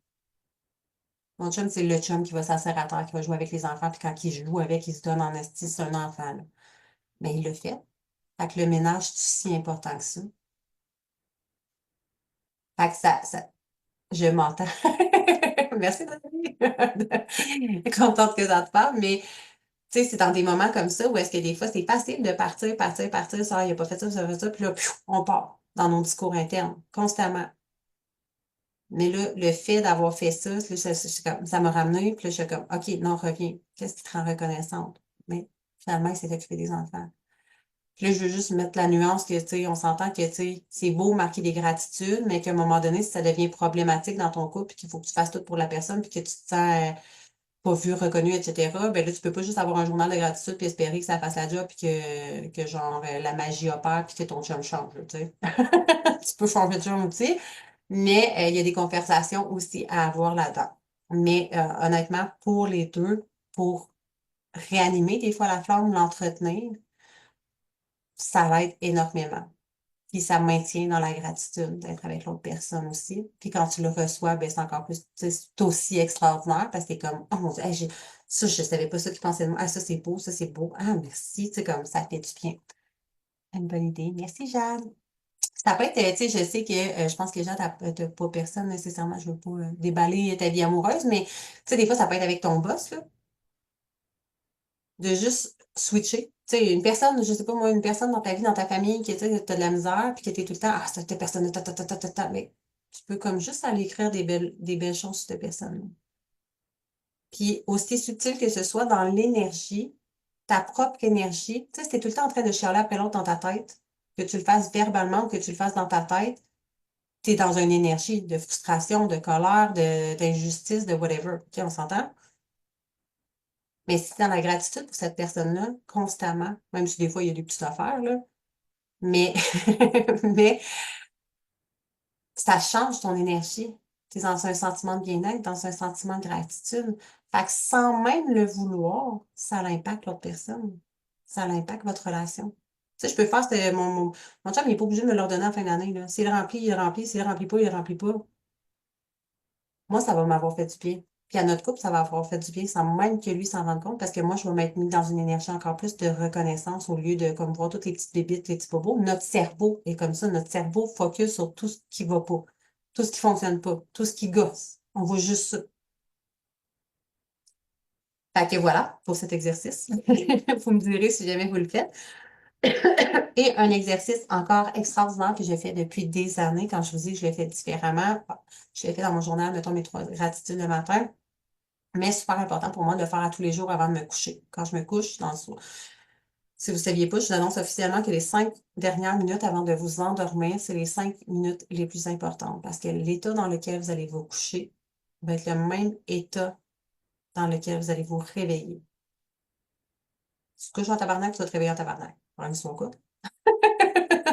Mon chum, c'est le chum qui va s'asseoir à terre, qui va jouer avec les enfants, puis quand il joue avec, il se donne en esti, c'est un enfant, là. Mais il le fait. Fait que le ménage, c'est si important que ça. Fait que je m'entends. Merci, Nathalie. Contente que ça te parle, mais tu sais, c'est dans des moments comme ça où est-ce que des fois, c'est facile de partir, partir, partir, ça, il a pas fait ça, ça, fait ça, puis là, on part dans nos discours internes, constamment. Mais là, le fait d'avoir fait ça, là, ça m'a ramené, puis là, je suis comme, OK, non, reviens. Qu'est-ce qui te rend reconnaissante? Mais finalement, il s'est occupé des enfants. Puis là, je veux juste mettre la nuance que, tu sais, on s'entend que, tu sais, c'est beau marquer des gratitudes, mais qu'à un moment donné, si ça devient problématique dans ton couple, puis qu'il faut que tu fasses tout pour la personne, puis que tu te sens pas vu, reconnu, etc., ben là, tu peux pas juste avoir un journal de gratitude puis espérer que ça fasse la job, puis que genre, la magie opère, puis que ton chum change, là, tu sais. Tu peux changer de chum aussi, mais il y a des conversations aussi à avoir là-dedans. Mais honnêtement, pour les deux, pour réanimer des fois la flamme, l'entretenir, ça l'aide énormément. Puis ça me maintient dans la gratitude d'être avec l'autre personne aussi. Puis quand tu le reçois, ben c'est encore plus, tu sais, c'est aussi extraordinaire parce que t'es comme, oh mon Dieu, hey, ça, je savais pas ça qu'ils pensaient de moi. Ah, ça, c'est beau, ça, c'est beau. Ah, merci, tu sais, comme ça fait du bien. Une bonne idée. Merci, Jeanne. Ça peut être, tu sais, je sais que je pense que Jeanne, t'as pas personne nécessairement, je veux pas déballer ta vie amoureuse, mais tu sais, des fois, ça peut être avec ton boss, là, de juste switcher. Tu sais, une personne, je sais pas moi, une personne dans ta vie, dans ta famille, qui, tu sais, t'as de la misère, puis que t'es tout le temps, ah, cette personne, mais tu peux comme juste aller écrire des belles choses sur cette personne. Puis, aussi subtil que ce soit dans l'énergie, ta propre énergie, tu sais, si t'es tout le temps en train de chialer après l'autre dans ta tête, que tu le fasses verbalement ou que tu le fasses dans ta tête, t'es dans une énergie de frustration, de colère, d'injustice, de whatever. OK, on s'entend? Mais si t'es dans la gratitude pour cette personne-là, constamment, même si des fois il y a des petites affaires, là, mais, mais ça change ton énergie. Tu es dans un sentiment de bien-être, dans un sentiment de gratitude. Fait que sans même le vouloir, ça impacte l'autre personne. Ça impacte votre relation. Tu sais, je peux faire, mon chum, il n'est pas obligé de me l'ordonner en fin d'année, là. S'il le remplit, il le remplit. S'il le remplit pas, il le remplit pas. Moi, ça va m'avoir fait du bien. Puis à notre couple, ça va avoir fait du bien sans même que lui s'en rende compte parce que moi, je vais m'être mis dans une énergie encore plus de reconnaissance au lieu de comme voir toutes les petites bébites, les petits bobos. Notre cerveau est comme ça. Notre cerveau focus sur tout ce qui va pas, tout ce qui fonctionne pas, tout ce qui gosse. On voit juste ça. Fait que voilà pour cet exercice. Vous me direz si jamais vous le faites. Et un exercice encore extraordinaire que j'ai fait depuis des années, quand je vous dis que je l'ai fait différemment, je l'ai fait dans mon journal, mettons mes 3 gratitudes le matin. Mais super important pour moi de le faire à tous les jours avant de me coucher. Quand je me couche, si vous ne saviez pas, je vous annonce officiellement que les 5 dernières minutes avant de vous endormir, c'est les 5 minutes les plus importantes parce que l'état dans lequel vous allez vous coucher va être le même état dans lequel vous allez vous réveiller. Tu te couches en tabarnak, tu vas te réveiller en tabarnak. Prends son cas.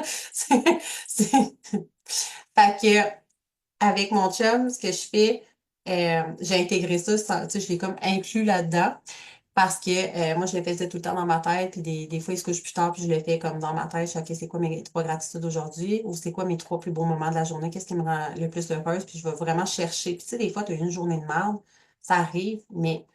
C'est, c'est- Fait que, avec mon chum, ce que je fais, j'ai intégré ça, tu sais, je l'ai comme inclus là-dedans. Parce que moi, je le faisais tout le temps dans ma tête, puis des fois, il se couche plus tard, puis je le fais comme dans ma tête. Je suis, OK, c'est quoi mes 3 gratitudes aujourd'hui? Ou c'est quoi mes 3 plus beaux moments de la journée? Qu'est-ce qui me rend le plus heureuse? Puis je vais vraiment chercher. Puis tu sais, des fois, tu as une journée de merde, ça arrive, mais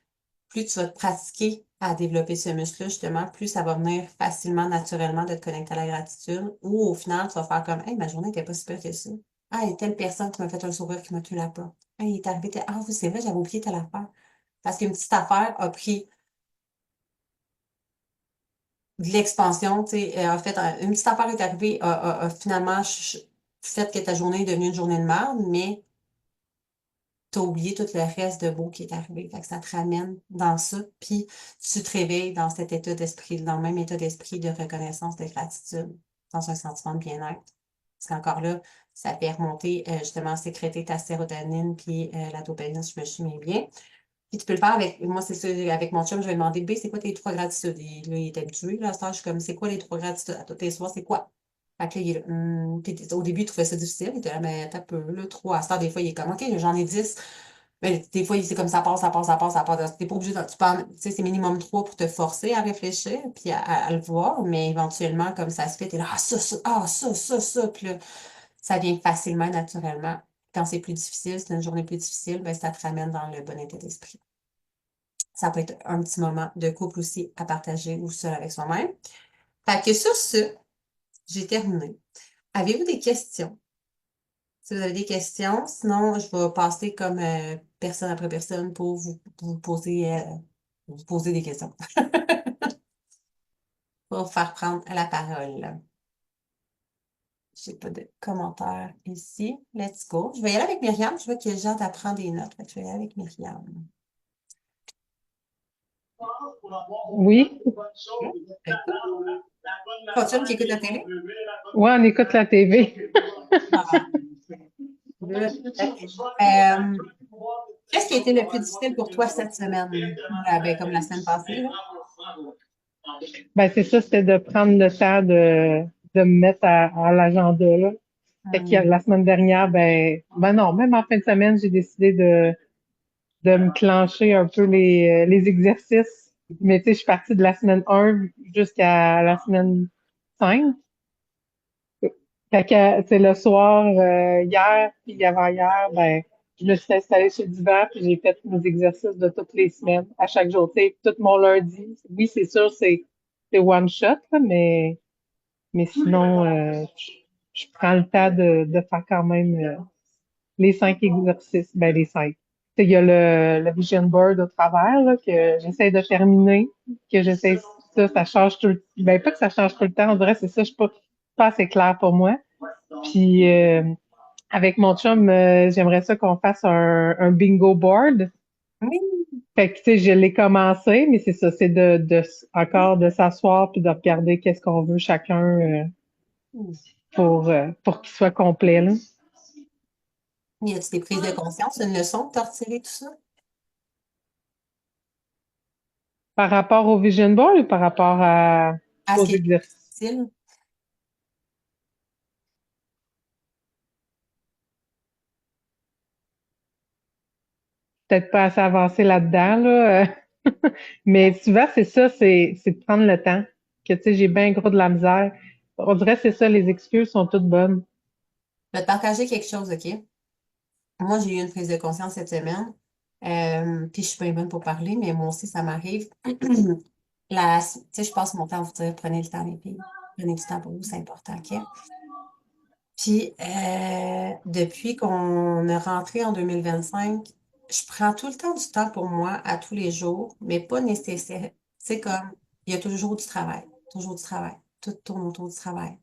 plus tu vas te pratiquer à développer ce muscle-là, justement, plus ça va venir facilement, naturellement de te connecter à la gratitude. Ou au final, tu vas faire comme, hey, ma journée n'était pas si pire que ça. Ah, il y a telle personne qui m'a fait un sourire qui m'a tué la porte. Hey, il est arrivé, ah oui, c'est vrai, j'avais oublié telle affaire. Parce qu'une petite affaire a pris de l'expansion, tu sais, en fait, une petite affaire est arrivée, a finalement fait que ta journée est devenue une journée de merde, mais t'as oublié tout le reste de beau qui est arrivé. Fait que ça te ramène dans ça, puis tu te réveilles dans cet état d'esprit, dans le même état d'esprit de reconnaissance, de gratitude, dans un sentiment de bien-être. Parce qu'encore là, ça fait remonter, justement, sécréter ta sérotonine, puis la dopamine, si je me souviens bien. Puis tu peux le faire avec, moi, c'est ça, avec mon chum, je vais demander, B, c'est quoi tes 3 gratitudes? Et là, il est habitué, là, à ce temps, je suis comme, c'est quoi les 3 gratitudes? À tous les soirs, c'est quoi? Fait que là, il est là, puis au début, il trouvait ça difficile, il était là, mais t'as peu, là, 3. À ce temps, des fois, il est comme, OK, j'en ai 10. Mais des fois, c'est comme ça passe, ça passe, ça passe, ça passe. T'es pas obligé tu parles, tu sais, c'est minimum 3 pour te forcer à réfléchir, puis à le voir, mais éventuellement, comme ça se fait, t'es là, ah, ça, ça, ah, ça, puis là, ça vient facilement, naturellement. Quand c'est plus difficile, c'est une journée plus difficile, ben, ça te ramène dans le bon état d'esprit. Ça peut être un petit moment de couple aussi à partager ou seul avec soi-même. Fait que sur ce, j'ai terminé. Avez-vous des questions? Si vous avez des questions, sinon je vais passer comme personne après personne pour vous poser des questions. Pour vous faire prendre la parole. Je n'ai pas de commentaires ici. Let's go. Je vais y aller avec Myriam. Je vois qu'il y a gens à prendre des notes. Fait que je vais y aller avec Myriam. Oui, Écoute. Continue qui écoute la télé? ouais, on écoute la TV. Ah, good. OK. Qu'est-ce qui a été le plus difficile pour toi cette semaine? Ben, comme la semaine passée, là? Ben, c'est ça, c'était de prendre le temps de me mettre à l'agenda, là. Fait que Hum. la semaine dernière, ben non, même en fin de semaine, j'ai décidé de me clencher un peu les exercices. Mais tu sais, je suis partie de la semaine 1 jusqu'à la semaine 5. Fait que, tu sais, le soir, hier, puis avant-hier, ben, je me suis installée sur le divan, puis j'ai fait mes exercices de toutes les semaines, à chaque jour. Tu sais, tout mon lundi. Oui, c'est sûr, c'est one shot, là, mais sinon, je prends le temps de faire quand même les 5 exercices. Ben, les 5. Tu sais, il y a le vision board au travers, là, que j'essaie de terminer, que j'essaie, ça change tout le, ben, pas que ça change tout le temps, on dirait, c'est ça, je suis pas assez clair pour moi. Puis avec mon chum, j'aimerais ça qu'on fasse un bingo board. Oui. Fait que tu sais, je l'ai commencé, mais c'est ça, c'est encore de s'asseoir puis de regarder qu'est-ce qu'on veut chacun pour qu'il soit complet là. Y a-t-il des prises de conscience, une leçon que tu as retiré tout ça? Par rapport au vision board ou par rapport À ce aux qui est le plus exercices? difficile? Peut-être pas assez avancé là-dedans là, mais souvent c'est ça, c'est de prendre le temps. Que tu sais, j'ai bien gros de la misère. On dirait que c'est ça, les excuses sont toutes bonnes. Je vais te partager quelque chose, OK? Moi, j'ai eu une prise de conscience cette semaine. Puis je suis pas bonne pour parler, mais moi aussi, ça m'arrive. Tu sais, je passe mon temps à vous dire, prenez le temps, les filles. Prenez du temps pour vous, c'est important, OK? Puis, depuis qu'on est rentré en 2025, je prends tout le temps du temps pour moi à tous les jours, mais pas nécessaire. C'est comme, il y a toujours du travail, toujours du travail. Tout tourne autour du travail.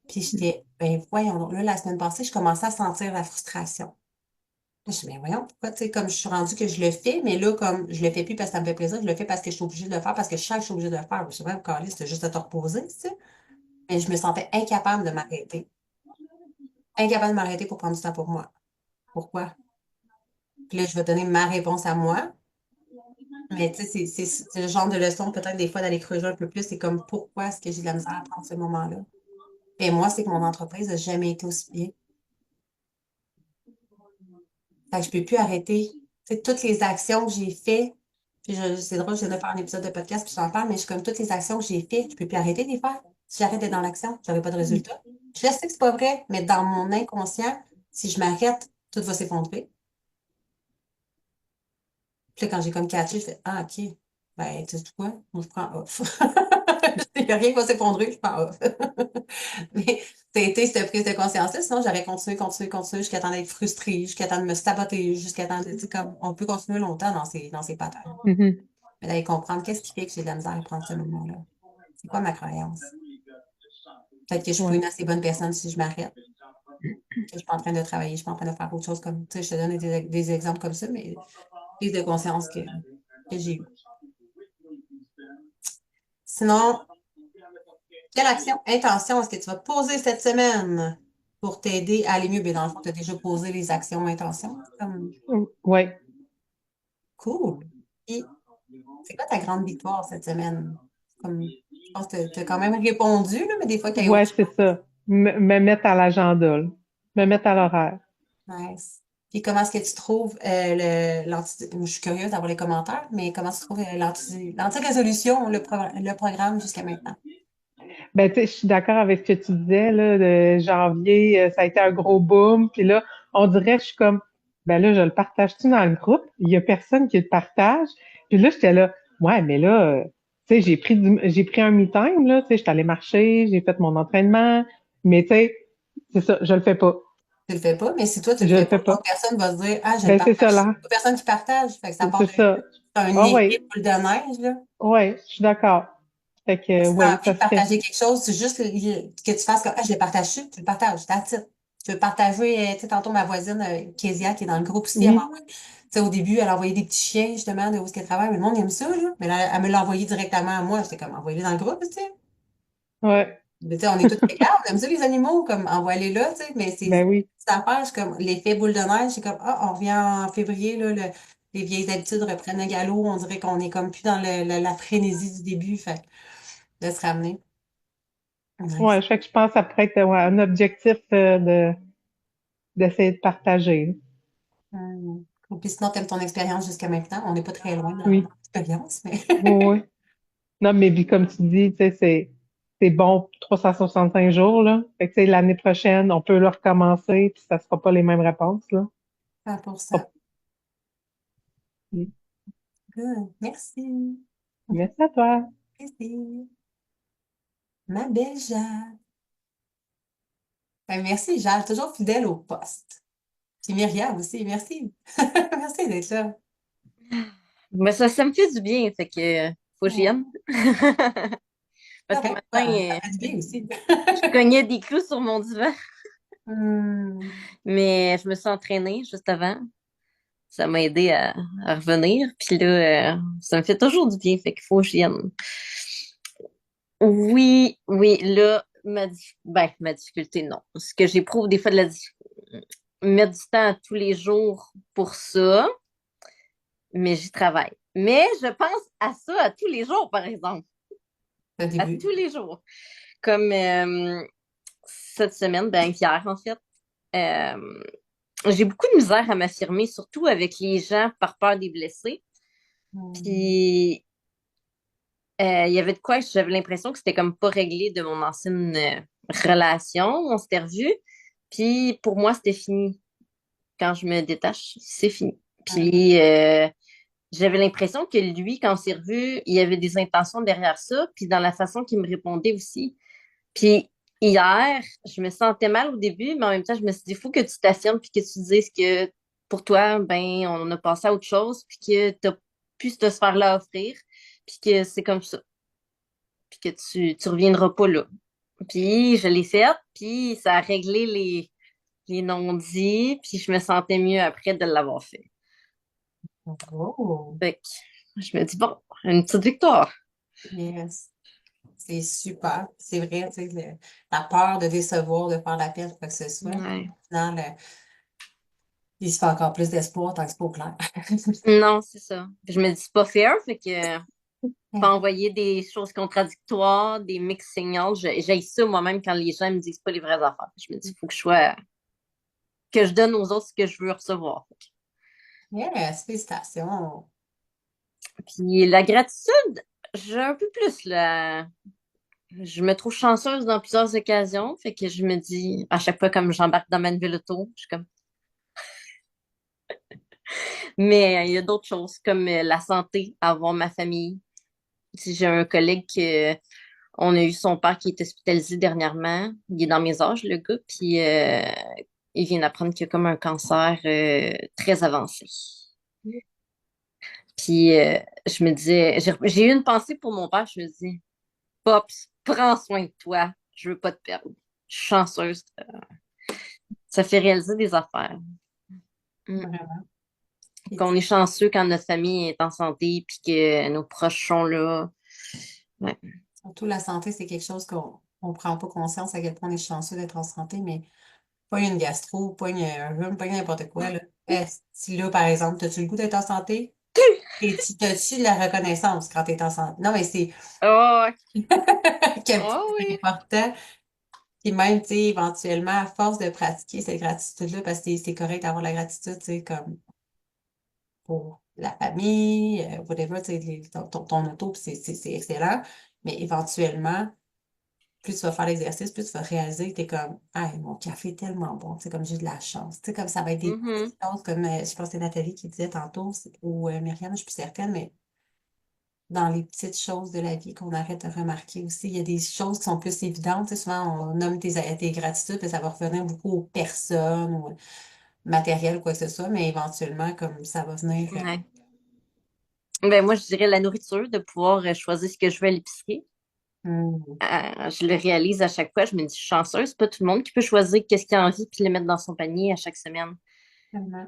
Puis j'étais, ben voyons donc, là, la semaine passée, je commençais à sentir la frustration. Là, je me suis dit, ben voyons, pourquoi, tu sais, comme je suis rendue que je le fais, mais là, comme je le fais plus parce que ça me fait plaisir, je le fais parce que je suis obligée de le faire, parce que je sens que je suis obligée de le faire. Je suis vraiment calée, c'est juste à te reposer, tu sais. Mais je me sentais incapable de m'arrêter. Incapable de m'arrêter pour prendre du temps pour moi. Pourquoi? Puis là, je vais donner ma réponse à moi. Mais tu sais, c'est le genre de leçon, peut-être des fois, d'aller creuser un peu plus. C'est comme pourquoi est-ce que j'ai de la misère à prendre ce moment-là? Et moi, c'est que mon entreprise n'a jamais été aussi bien. Fait que je peux plus arrêter. Tu sais, toutes les actions que j'ai faites, puis c'est drôle, je viens de faire un épisode de podcast, puis j'en parle, mais je suis comme toutes les actions que j'ai faites, je peux plus arrêter de les faire. Si j'arrête d'être dans l'action, je n'aurai pas de résultat. Je sais que c'est pas vrai, mais dans mon inconscient, si je m'arrête, tout va s'effondrer. Puis là, quand j'ai comme catché, je fais ah, OK. Ben, tu sais quoi? Moi, je prends off. Il n'y a rien qui va s'effondrer, je prends off. Mais c'était cette prise de conscience-là, sinon j'aurais continué, continué, continué jusqu'à temps d'être frustrée, jusqu'à temps de me saboter, jusqu'à temps de, tu sais, comme, on peut continuer longtemps dans ces patterns. Mhm. Mais d'aller comprendre qu'est-ce qui fait que j'ai de la misère à prendre ce moment-là. C'est quoi ma croyance? Peut-être que je suis pas Ouais. une assez bonne personne si je m'arrête, que je suis pas en train de travailler, je suis pas en train de faire autre chose comme, tu sais, je te donne des exemples comme ça, mais prise de conscience que j'ai eue. Sinon, quelle action, intention est-ce que tu vas poser cette semaine pour t'aider à aller mieux? Ben, dans le fond, tu as déjà posé les actions, intentions. Comme, Ouais. cool. Puis, c'est quoi ta grande victoire cette semaine? Comme, je pense que tu as quand même répondu, là, mais des fois, qu'il y a Ouais, autre c'est ça. Me mettre à l'agenda, là. Me mettre à l'horaire. chose. Nice. Puis, comment est-ce que tu trouves je suis curieuse d'avoir les commentaires, mais comment tu trouves l'anti-résolution, le programme jusqu'à maintenant? Ben, tu sais, je suis d'accord avec ce que tu disais, là, de janvier, ça a été un gros boom. Puis là, on dirait, je suis comme, ben là, je le partage-tu dans le groupe? Il y a personne qui le partage. Puis là, j'étais là, ouais, mais là, tu sais, j'ai pris un me-time, là, tu sais, j'étais allée marcher, j'ai fait mon entraînement, mais tu sais, c'est ça, je le fais pas. Tu le fais pas, mais si toi, tu le Je le fais pas, fais pas. l'autre personne va se dire, ah, je le Ben, c'est partage. ça, Il là. y a personne qui partage. Fait que ça part C'est ça. un Ah, effet ouais. boule de neige, là. Ouais, je suis d'accord. Fait que, Si tu as ouais, envie ça de serait. partager quelque chose, c'est juste que tu fasses comme, ah, je le partage, tu le partages, that's it. Tu veux partager, tu sais, tantôt ma voisine, Kezia, qui est dans le groupe aussi, elle Oui. m'envoie, tu sais, au début, elle a envoyé des petits chiens, justement, de où est-ce qu'elle travaille, mais le monde aime ça, là. Mais là, elle me l'a envoyé directement à moi, j'étais comme, envoyez-le dans le groupe, tu sais. Ouais. Mais tu sais, on est tous égales, on aime ça, les animaux, comme, envoyez-les là, tu sais, mais c'est Ben oui. cette affaire, c'est comme, l'effet boule de neige, c'est comme, ah, on revient en février, là, les vieilles habitudes reprennent un galop, on dirait qu'on est comme plus dans la frénésie du début, fait que de se ramener. Ouais. Ouais, fait que je pense que ça pourrait être ouais, un objectif d'essayer de partager. Puis sinon, t'aimes ton expérience jusqu'à maintenant. On n'est pas très loin dans Oui. l'expérience, mais Oui, oui. Non, mais puis comme tu dis, tu sais, c'est bon 365 jours, là. Fait que, tu sais, l'année prochaine, on peut le recommencer, puis ça sera pas les mêmes réponses, là. 100%. Hop. Good. Merci. Merci à toi. Plaisir. Ma belle Jade. Ben, merci, Jade, toujours fidèle au poste. Puis Myriam aussi, merci. Merci d'être là. Mais Ça me fait du bien, fait que faut que j'y Ouais. aille. Parce que Correct, matin, ça fait du bien aussi. je cognais des clous sur mon divan, Hum, mais je me suis entraînée juste avant. Ça m'a aidé à revenir. Puis là, ça me fait toujours du bien, fait qu'il faut que j'y aille. Oui, oui, là, ma difficulté, non. Ce que j'éprouve des fois de la mettre du temps à tous les jours pour ça, mais j'y travaille. Mais je pense à ça à tous les jours, par exemple. le À début. tous les jours. Comme cette semaine, ben hier en fait, euh, j'ai beaucoup de misère à m'affirmer, surtout avec les gens par peur des blessés. Hum, Puis il y avait de quoi, j'avais l'impression que c'était comme pas réglé de mon ancienne relation. On s'était revus. Puis pour moi, c'était fini. Quand je me détache, c'est fini. hum, Puis j'avais l'impression que lui, quand on s'est revus, il y avait des intentions derrière ça, puis dans la façon qu'il me répondait aussi. Puis hier, je me sentais mal au début, mais en même temps, je me suis dit, il faut que tu t'affirmes puis que tu dises que pour toi, ben, on a passé à autre chose, puis que tu n'as plus cette sphère-là à offrir, puis que c'est comme ça, puis que tu reviendras pas là. Puis je l'ai fait, puis ça a réglé les non-dits, puis je me sentais mieux après de l'avoir fait. oh, Fait que je me dis, bon, une petite victoire. yes. C'est super. C'est vrai, tu sais, la peur de décevoir, de faire la peine, quoi que ce soit. Ouais. Finalement, il se fait encore plus d'espoir tant que c'est pas au clair. Non, c'est ça. Je me dis, c'est pas fair, fait que pas envoyer des choses contradictoires, des mixed signals. J'ai ça moi-même quand les gens me disent pas les vraies affaires. Je me dis, il faut que je donne aux autres ce que je veux recevoir. Yes, félicitations. Puis la gratitude, j'ai un peu plus là. Je me trouve chanceuse dans plusieurs occasions. Fait que je me dis, à chaque fois comme j'embarque dans ma nouvelle auto, je suis comme. Mais il y a d'autres choses comme la santé, avoir ma famille. Si j'ai un collègue que on a eu son père qui est hospitalisé dernièrement. Il est dans mes âges, le gars, puis il vient d'apprendre qu'il a comme un cancer très avancé. Puis je me disais, j'ai eu une pensée pour mon père, je me dis, Pops, prends soin de toi, je veux pas te perdre. Je suis chanceuse. Ça fait réaliser des affaires. Mm. Vraiment. Et Qu'on est chanceux quand notre famille est en santé, puis que nos proches sont là. Ouais. surtout la santé, c'est quelque chose qu'on ne prend pas conscience à quel point on est chanceux d'être en santé, mais pas une gastro, pas un rhume, pas n'importe quoi, là. Si là, par exemple, as-tu le goût d'être en santé? Et tu t'as-tu de la reconnaissance quand tu es en santé? Non, mais c'est Oh, quel point oh c'est oui. important. Puis même, tu sais, éventuellement, à force de pratiquer cette gratitude-là, parce que c'est correct d'avoir la gratitude, tu sais, comme pour la famille, whatever, tu sais, ton auto, puis c'est excellent. Mais éventuellement, plus tu vas faire l'exercice, plus tu vas réaliser que t'es comme, ah, mon café est tellement bon, tu sais, comme j'ai de la chance. Tu sais, comme ça va être des Mhm. petites choses, comme je pense que c'est Nathalie qui disait tantôt, ou Myriam, je suis plus certaine, mais dans les petites choses de la vie qu'on arrête de remarquer aussi. Il y a des choses qui sont plus évidentes. Tu sais, souvent, on nomme tes gratitudes, puis ça va revenir beaucoup aux personnes ou matériel ou quoi que ce soit, mais éventuellement, comme ça va venir. Ouais. Ben, moi, je dirais la nourriture, de pouvoir choisir ce que je veux à l'épicerie. Hmm, Je le réalise à chaque fois. Je me dis, je suis chanceuse. C'est pas tout le monde qui peut choisir qu'est-ce qu'il a envie puis le mettre dans son panier à chaque semaine. tellement.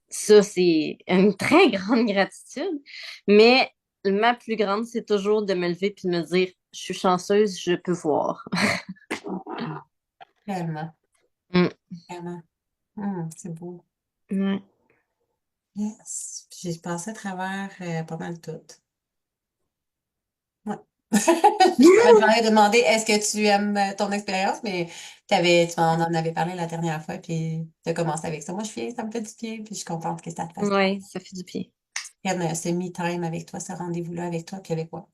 Ça, c'est une très grande gratitude. Mais ma plus grande, c'est toujours de me lever puis de me dire, je suis chanceuse, je peux voir. Tellement, Mm. tellement. C'est beau. Ouais. Yes. J'ai passé à travers pas mal tout. Ouais. Je m'avais demandé est-ce que tu aimes ton expérience, mais tu en avais parlé la dernière fois, puis tu as commencé avec ça. Moi, je suis ça me fait du bien, puis je suis contente que ça te fasse Ouais, ça fait du bien. prenne ce me-time avec toi, ce rendez-vous-là avec toi, puis avec moi.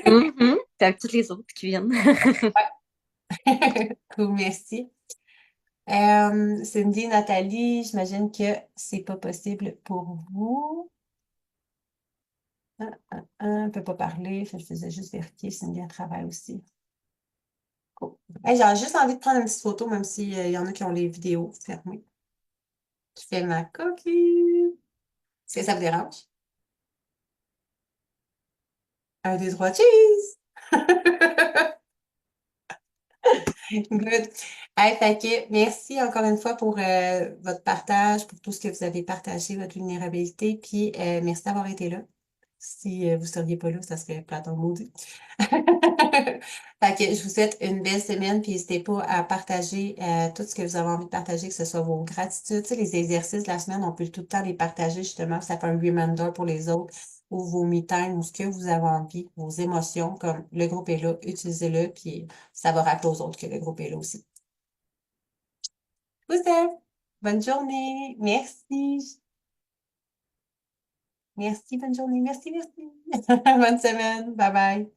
Mhm. Puis avec toutes les autres qui viennent. Cool, merci. Cindy, Nathalie, j'imagine que c'est pas possible pour vous. On peut pas parler, je faisais juste vérifier. Cindy, elle travaille aussi. Cool. Hey, j'ai juste envie de prendre une petite photo, même s'il y en a qui ont les vidéos fermées. Je fais ma copie. Est-ce que ça vous dérange? Un, deux, trois, cheese! Good. Hey, fait que merci encore une fois pour votre partage, pour tout ce que vous avez partagé, votre vulnérabilité, puis merci d'avoir été là. Si vous seriez pas là, ça serait plate en maudit. Fait que je vous souhaite une belle semaine, puis n'hésitez pas à partager tout ce que vous avez envie de partager, que ce soit vos gratitudes, tu sais, les exercices de la semaine, on peut tout le temps les partager justement, ça fait un reminder pour les autres, ou vos me-time, ou ce que vous avez envie, vos émotions, comme le groupe est là, utilisez-le, puis ça va rappeler aux autres que le groupe est là aussi. Vous êtes, bonne journée, merci, merci, bonne journée, merci, merci, bonne semaine, bye bye.